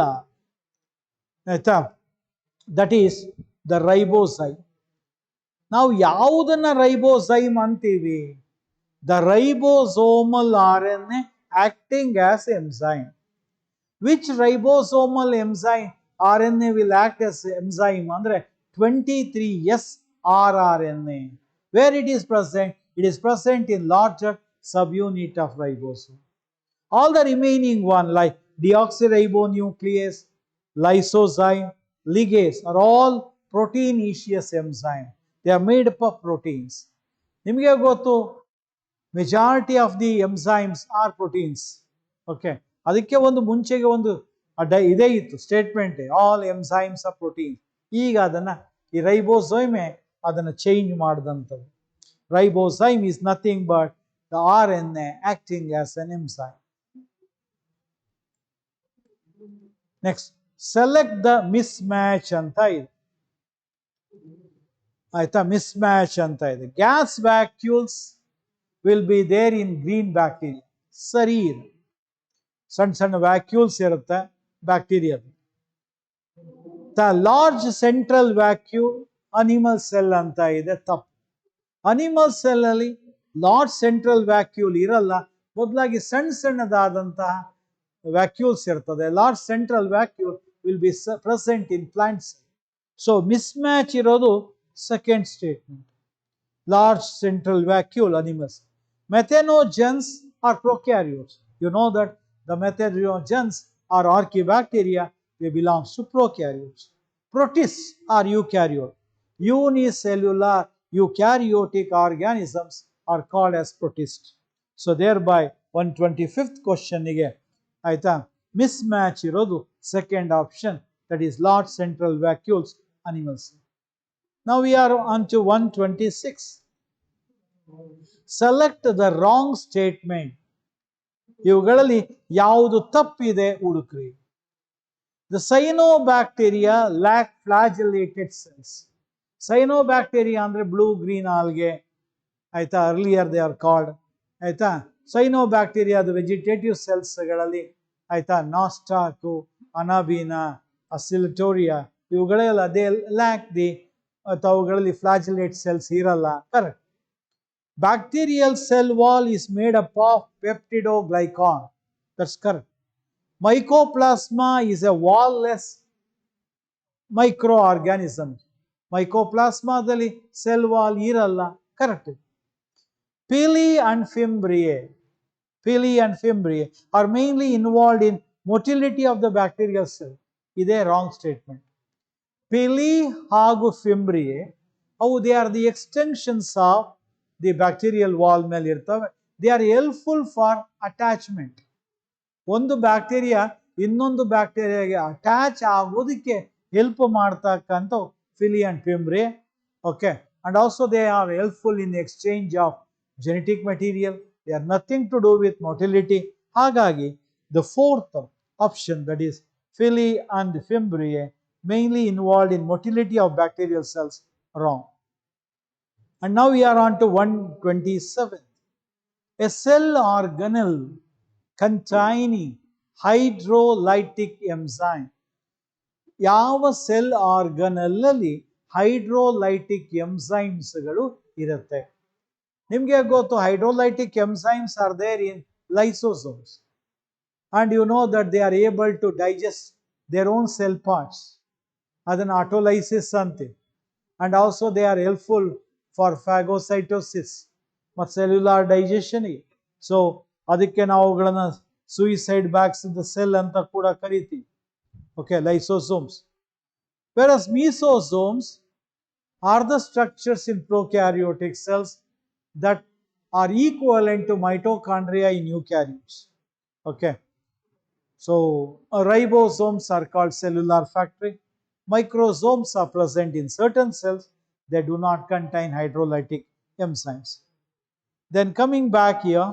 ಆಯ್ತಾ? That is the ribozyme. ನಾವು ಯಾವುದನ್ನ ribozyme ಅಂತೀವಿ? The ribosomal RNA acting as enzyme. Which ribosomal enzyme RNA will act as enzyme? Andre 23S rRNA. Where it is present? It is present in larger subunit of ribosome. All the remaining one like deoxyribonuclease, lysozyme, ligase are all proteinaceous enzyme. They are made up of proteins. ನಿಮಗೆ ಗೊತ್ತು, majority of the enzymes are proteins. Okay, ಅದಕ್ಕೆ ಒಂದು ಮುಂಚೆಗೆ ಒಂದು ಇದೇ ಇತ್ತು statement, all enzymes are protein. ಈಗ ಅದನ್ನ ಈ ರೈಬೋಸೈಮೆ ಅದನ್ನು ಚೇಂಜ್ ಮಾಡಿದಂಥದ್ದು. Ribozyme is nothing but the RNA acting as an enzyme. Next, select the mismatch ಅಂತ ಇದೆ. ಆಯ್ತಾ, ಮಿಸ್ ಮ್ಯಾಚ್ ಅಂತ ಇದೆ. Gas vacuoles will be there in green bacteria. ಸರಿ ಇದೆ, ಸಣ್ಣ ಸಣ್ಣ ವ್ಯಾಕ್ಯೂಲ್ಸ್ ಇರುತ್ತೆ ಬ್ಯಾಕ್ಟೀರಿಯಾದ. The large central vacuole animal cell ಅಂತ ಇದೆ. ತಪ್ಪು. ಅನಿಮಲ್ ಸೆಲ್ ಅಲ್ಲಿ ಲಾರ್ಜ್ ಸೆಂಟ್ರಲ್ ವ್ಯಾಕ್ಯೂಲ್ ಇರಲ್ಲ, ಬದಲಾಗಿ ಸಣ್ಣ ಸಣ್ಣದಾದಂತಹ ವ್ಯಾಕ್ಯೂಲ್ಸ್ ಇರ್ತದೆ. Large central vacuole will be present in plants. So mismatch ಇರೋದು second statement. Large central vacuole animals. Methanogens are prokaryotes. You know that the methanogens are archaebacteria, they belongs to prokaryotes. Protists are eukaryote. Unicellular eukaryotic organisms are called as protists. So thereby 125th question ige ಆಯ್ತಾ mismatch ಇರೋದು second option, that is large central vacuoles animals. Now we are on to 126. Select the wrong statement. ಇವುಗಳಲ್ಲಿ ಯಾವುದು ತಪ್ಪಿದೆ ಹುಡುಕ್ರಿ. The cyanobacteria lack flagellated cells. Cyanobacteria ಅಂದ್ರೆ blue green algae, ಆಯ್ತಾ, earlier they are called. ಆಯ್ತಾ, ಸೈನೋಬ್ಯಾಕ್ಟೀರಿಯಾದ vegetative ಸೆಲ್ಸ್ಗಳಲ್ಲಿ ಆಯ್ತಾ ನಾಸ್ಟಾಕು, ಅನಾಬೀನಾ, ಅಸಿಲಿಟೋರಿಯಾ ಇವುಗಳೆಲ್ಲ ದೇ ಲ್ಯಾಕ್ ದಿ, ಅಥವಾ ಅವುಗಳಲ್ಲಿ ಫ್ಲಾಜೆಲೇಟ್ ಸೆಲ್ಸ್ ಇರಲ್ಲ. Correct. Bacterial cell wall is made up of peptidoglycan. That's correct. Mycoplasma is a wall-less microorganism. Mycoplasma ದಲ್ಲಿ cell wall ಇರಲ್ಲ. Correct. Pili and Fimbriae are mainly involved in motility of the bacterial cell. ಇದೇ wrong statement. Pili ಹಾಗೂ Fimbriae ಅವು they are the extensions of the bacterial wall ಮೇಲೆ ಇರ್ತವೆ. They are helpful for attachment. ಒಂದು bacteria ಇನ್ನೊಂದು ಬ್ಯಾಕ್ಟೀರಿಯಾಗೆ attach ಆಗೋದಕ್ಕೆ help ಮಾಡ್ತಕ್ಕಂಥ pili and fimbriae. Okay, and also they are helpful in exchange of genetic material. They are nothing to do with motility. ಹಾಗಾಗಿ the fourth option, that is pili and fimbriae, mainly involved in motility of bacterial cells, wrong. And now we are on to 127. A cell organelle containing hydrolytic enzyme. ಯಾವ cell organelle ಅಲ್ಲಿ hydrolytic ಎಂಸೈಮ್ಸ್ಗಳು ಇರುತ್ತೆ? ನಿಮಗೆ ಗೊತ್ತು, hydrolytic enzymes are there in lysosomes, and you know that they are able to digest their own cell parts. ಅದನ್ನು ಆಟೋಲೈಸಿಸ್ ಅಂತೀವಿ. and also they are helpful for phagocytosis ಮತ್ತು cellular digestion. So ಅದಕ್ಕೆ ನಾವು ಅವುಗಳನ್ನ suicide bags in the cell ಅಂತ ಕೂಡ ಕರಿತೀವಿ. Okay, lysosomes. Versus mesosomes are the structures in prokaryotic cells that are equivalent to mitochondria in eukaryotes. Okay, so ribosomes are called cellular factory. Microsomes are present in certain cells. They do not contain hydrolytic enzymes. Then coming back here,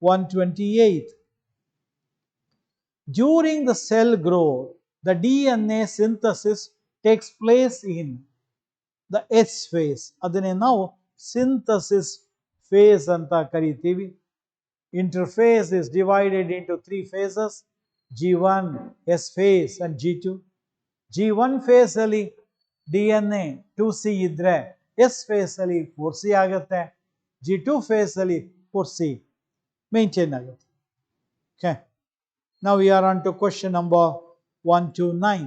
128. During the cell growth, the DNA synthesis takes place in the S phase. ಅದನ್ನೇ ನಾವು synthesis phase ಅಂತ ಕರಿತೀವಿ. Interphase is divided into 3 phases: G1, S phase and G2. G1 phase ಅಲ್ಲಿ DNA 2C ಇದ್ರೆ S phase ಅಲ್ಲಿ 4C ಆಗುತ್ತೆ. G2 phase ಅಲ್ಲಿ 4C maintain ಆಗುತ್ತೆ. Okay. Now we are on to question number 129.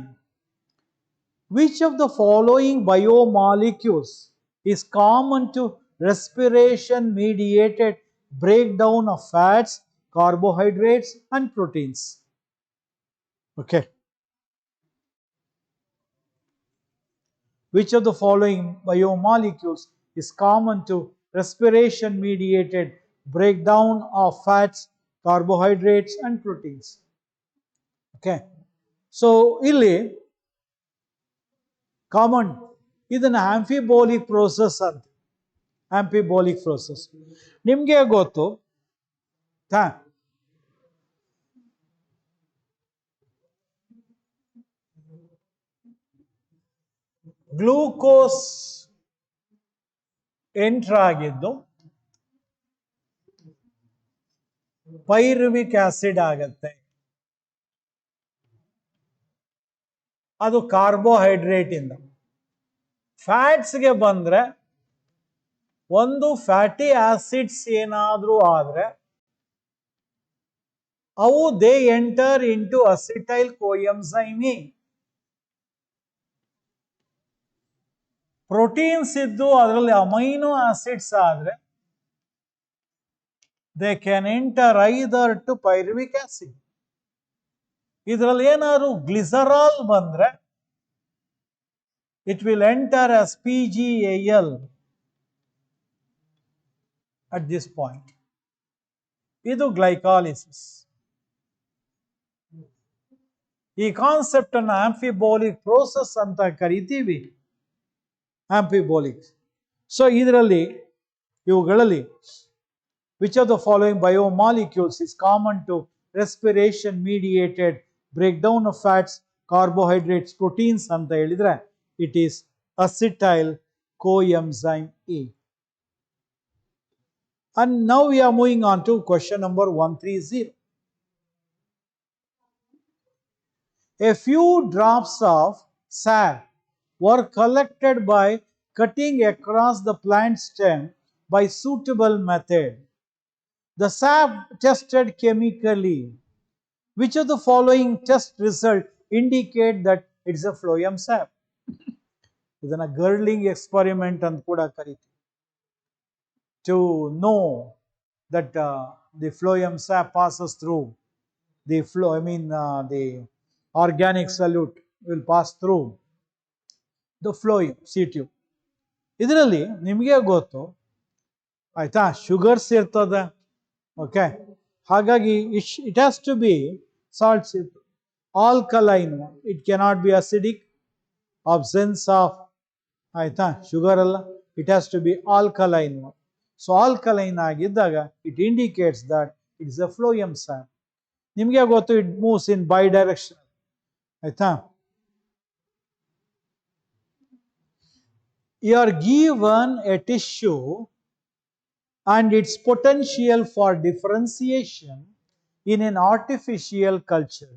Which of the following biomolecules is common to respiration mediated breakdown of fats, carbohydrates and proteins? Okay. Which of the following biomolecules is common to respiration mediated breakdown of fats, carbohydrates and proteins? Okay, so ಇಲ್ಲಿ common ಇದನ್ನ ಆಂಫಿಬೋಲಿಕ್ process ಅಂತ. ಆಂಫಿಬೋಲಿಕ್ process ನಿಮ್ಗೆ ಗೊತ್ತು. Glucose enter ಆಗಿದ್ದು ಪೈರುವಿಕ್ acid ಆಗತ್ತೆ. ಅದು carbohydrate ಇಂದ. ಫ್ಯಾಟ್ಸ್ಗೆ ಬಂದ್ರೆ ಒಂದು ಫ್ಯಾಟಿ ಆಸಿಡ್ಸ್ ಏನಾದ್ರೂ ಆದ್ರೆ ಅವು they enter into acetyl coenzyme. Proteins ಇದ್ದು ಅದರಲ್ಲಿ ಅಮೈನೋ ಆಸಿಡ್ಸ್ ಆದ್ರೆ they can enter either to pyruvic acid. ಇದರಲ್ಲಿ ಏನಾದ್ರು ಗ್ಲಿಸರಾಲ್ ಬಂದ್ರೆ it will enter as PgAl at this point. ಇದು ಗ್ಲೈಕಾಲಿಸಿಸ್. ಈ ಕಾನ್ಸೆಪ್ಟ್ ಅನ್ನು ಆಂಫಿಬೋಲಿಕ್ ಪ್ರೋಸೆಸ್ ಅಂತ ಕರಿತೀವಿ. ಆಂಫಿಬೋಲಿಕ್. ಸೊ ಇದರಲ್ಲಿ ಇವುಗಳಲ್ಲಿ which of the following biomolecules is common to respiration mediated breakdown of fats, carbohydrates, proteins ಅಂತ ಹೇಳಿದ್ರೆ it is acetyl coenzyme A. And now we are moving on to question number 130. A few drops of sap were collected by cutting across the plant stem by suitable method. The sap tested chemically. Which of the following test result indicate that it is a phloem sap? ಇದನ್ನ ಗರ್ಲಿಂಗ್ experiment ಅಂತ ಕೂಡ ಕರೀತೀವಿ. To know that the phloem sap passes through the flow, the organic solute will pass through the phloem tube. ಇದರಲ್ಲಿ ನಿಮಗೆ ಗೊತ್ತು ಆಯ್ತಾ, sugars ಇರ್ತದೆ. Okay, ಹಾಗಾಗಿ it has to be salts. Alkaline, it cannot be acidic. Absence of ಆಯ್ತಾ sugar ಅಲ್ಲ, it has to be alkaline. So alkaline ಆಗಿದ್ದಾಗ it indicates that it is a phloem sap. ನಿಮಗೆ ಗೊತ್ತು it moves in bi direction. ಆಯ್ತಾ, you are given a tissue and its potential for differentiation in an artificial culture.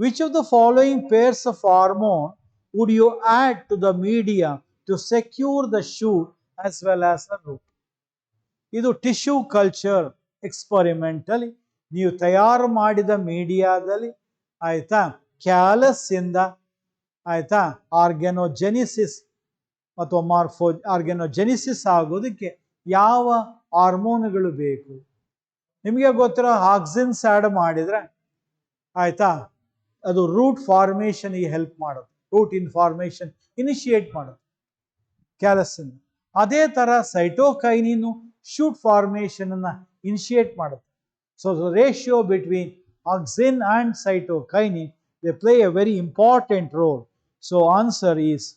Which of the following pairs of hormone would you add to the media to secure the shoot as well as the root? ಇದು tissue culture ಎಕ್ಸ್ಪರಿಮೆಂಟಲ್ಲಿ ನೀವು ತಯಾರು ಮಾಡಿದ ಮೀಡಿಯಾದಲ್ಲಿ ಆಯ್ತಾ callus ಇಂದ ಆಯ್ತಾ ಆರ್ಗ್ಯಾನೋಜೆನಿಸಿಸ್ ಅಥವಾ ಆರ್ಗ್ಯಾನೋಜೆನಿಸಿಸ್ ಆಗೋದಕ್ಕೆ ಯಾವ ಹಾರ್ಮೋನ್ಗಳು ಬೇಕು? ನಿಮಗೆ ಗೊತ್ತಿರೋ ಆಕ್ಸಿನ್ಸ್ ಆ್ಯಡ್ ಮಾಡಿದ್ರೆ ಆಯ್ತಾ ಅದು ರೂಟ್ ಫಾರ್ಮೇಷನ್ಗೆ ಹೆಲ್ಪ್ ಮಾಡೋದು, ರೂಟ್ ಇನ್ಫಾರ್ಮೇಷನ್ ಇನಿಷಿಯೇಟ್ ಮಾಡೋದು ಕ್ಯಾಲಸ್ ಇಂದ. ಅದೇ ತರ ಸೈಟೋಕೈನಿನು ಶೂಟ್ ಫಾರ್ಮೇಷನ್ ಅನ್ನ ಇನಿಷಿಯೇಟ್ ಮಾಡುತ್ತೆ. So the ratio between auxin and cytokinin they play A very important role. So answer is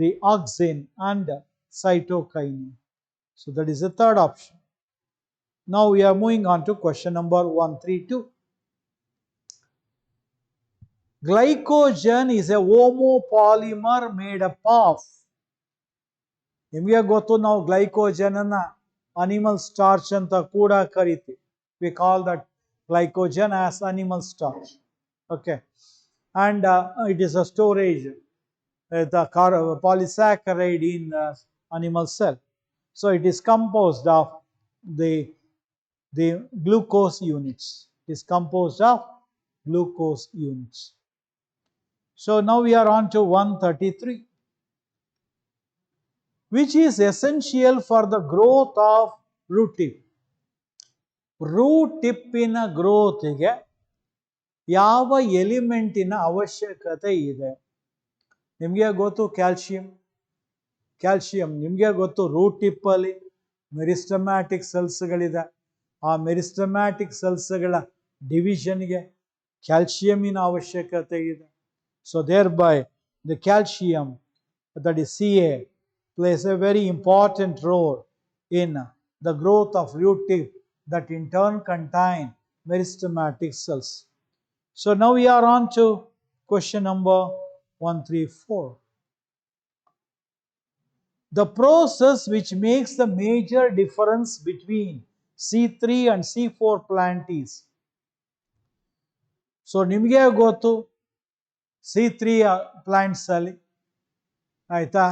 the auxin and cytokinin. So that is the third option. Now we are moving on to question number 132. Glycogen is a homopolymer made up of. ನಿಮಗೆ ಗೊತ್ತು ನಾವು glycogen ಅನ್ನ animal starch ಅಂತ ಕೂಡ ಕರಿತೀವಿ. We call that glycogen as animal starch. Okay, and it is a storage. The polysaccharide in animal cell. So it is composed of the glucose units. It is composed of glucose units. So now we are on to 133. Which is essential for the growth of root tip? Root tip in a growth ಗೆ ಯಾವ ಎಲಿಮೆಂಟಿನ ಅವಶ್ಯಕತೆ ಇದೆ? ನಿಮಗೆ ಗೊತ್ತು calcium. ನಿಮಗೆ ಗೊತ್ತು root tip ಅಲ್ಲಿ meristematic ಸೆಲ್ಸ್ಗಳಿದೆ. ಆ ಮೆರಿಸ್ಟಮ್ಯಾಟಿಕ್ ಸೆಲ್ಸ್ಗಳ ಡಿವಿಷನ್ಗೆ ಕ್ಯಾಲ್ಶಿಯಮಿನ ಅವಶ್ಯಕತೆ ಇದೆ. So thereby the calcium, that is Ca, plays a very important role in the growth of root tip that in turn contain meristematic cells. So now we are on to question number 134. The process which makes the major difference between C3 and C4 plant is. So ನಿಮಗೆ ಗೊತ್ತು C3 plants ಅಲ್ಲಿ ಆಯ್ತಾ.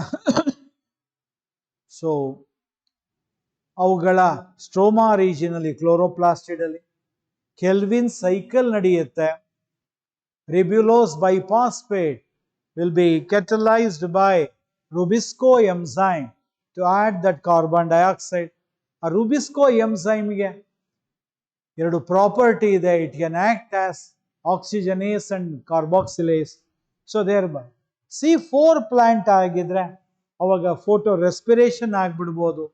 So ಅವುಗಳ stroma ರೀಜನಲ್ಲಿ ಕ್ಲೋರೋಪ್ಲಾಸ್ಟಿಡ್ ಅಲ್ಲಿ kelvin cycle ನಡೆಯುತ್ತೆ. ರಿಬ್ಯುಲೋಸ್ ಬೈಫಾಸ್ಫೇಟ್ will be catalyzed by Rubisco enzyme to add that carbon dioxide. ಆ Rubisco enzyme ಗೆ ಎರಡು ಪ್ರಾಪರ್ಟಿ ಇದೆ. It can act as oxygenase and carboxylase. So thereby C4 plant ಆಗಿದ್ರೆ ಅವಾಗ ಫೋಟೋ ರೆಸ್ಪಿರೇಷನ್ ಆಗ್ಬಿಡ್ಬೋದು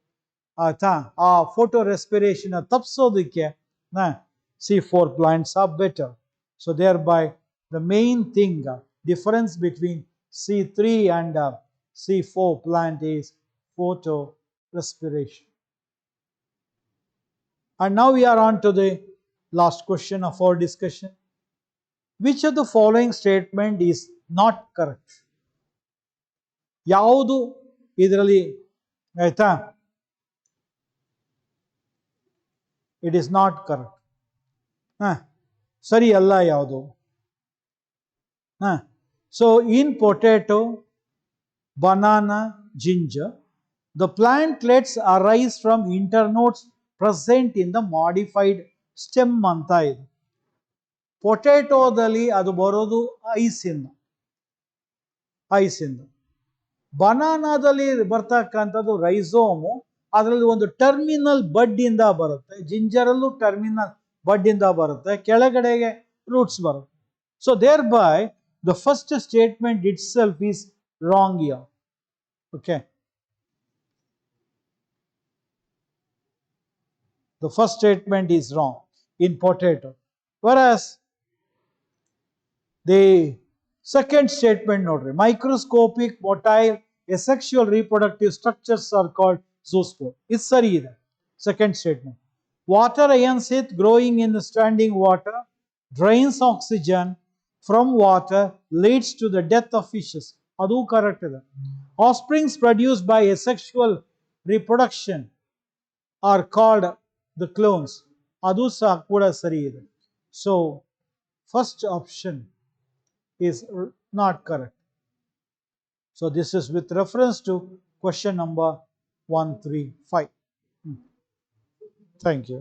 ಆಯ್ತಾ. ಆ ಫೋಟೋ ರೆಸ್ಪಿರೇಷನ್ ತಪ್ಪಿಸೋದಕ್ಕೆ C4 plants are better. So thereby the main thing difference between C3 and C4 plant is photo respiration. And now we are on to the last question of our discussion. Which of the following statement is not correct? ಯಾವುದು ಇದರಲ್ಲಿ ಆಯ್ತಾ it is not correct. ಸರಿ ಅಲ್ಲ ಯಾವುದು? So in potato, banana, ginger, the plantlets arise from internodes present in the modified stem ಅಂತ ಇದೆ. ಪೊಟೆಟೋದಲ್ಲಿ ಅದು ಬರೋದು ಐಸಿಂದ. ಬನಾನಾದಲ್ಲಿ ಬರ್ತಕ್ಕಂಥದ್ದು ರೈಸೋಮು, ಅದರಲ್ಲಿ ಒಂದು ಟರ್ಮಿನಲ್ ಬಡ್ ಇಂದ ಬರುತ್ತೆ. ಜಿಂಜರಲ್ಲೂ ಟರ್ಮಿನಲ್ ಬಡ್ ಇಂದ ಬರುತ್ತೆ, ಕೆಳಗಡೆಗೆ ರೂಟ್ಸ್ ಬರುತ್ತೆ. So thereby the first statement itself is wrong here. Okay. The first statement is wrong in potato. Whereas the second statement, note, microscopic motile asexual reproductive structures are called zoospore. It's sari ide. Second statement. Water hyacinth growing in the standing water drains oxygen from water, leads to the death of fishes. Adu correct ide. Offsprings produced by asexual reproduction are called the clones. Adu sa kuda sari ide. So first option is not correct. So this is with reference to question number 135. Thank you.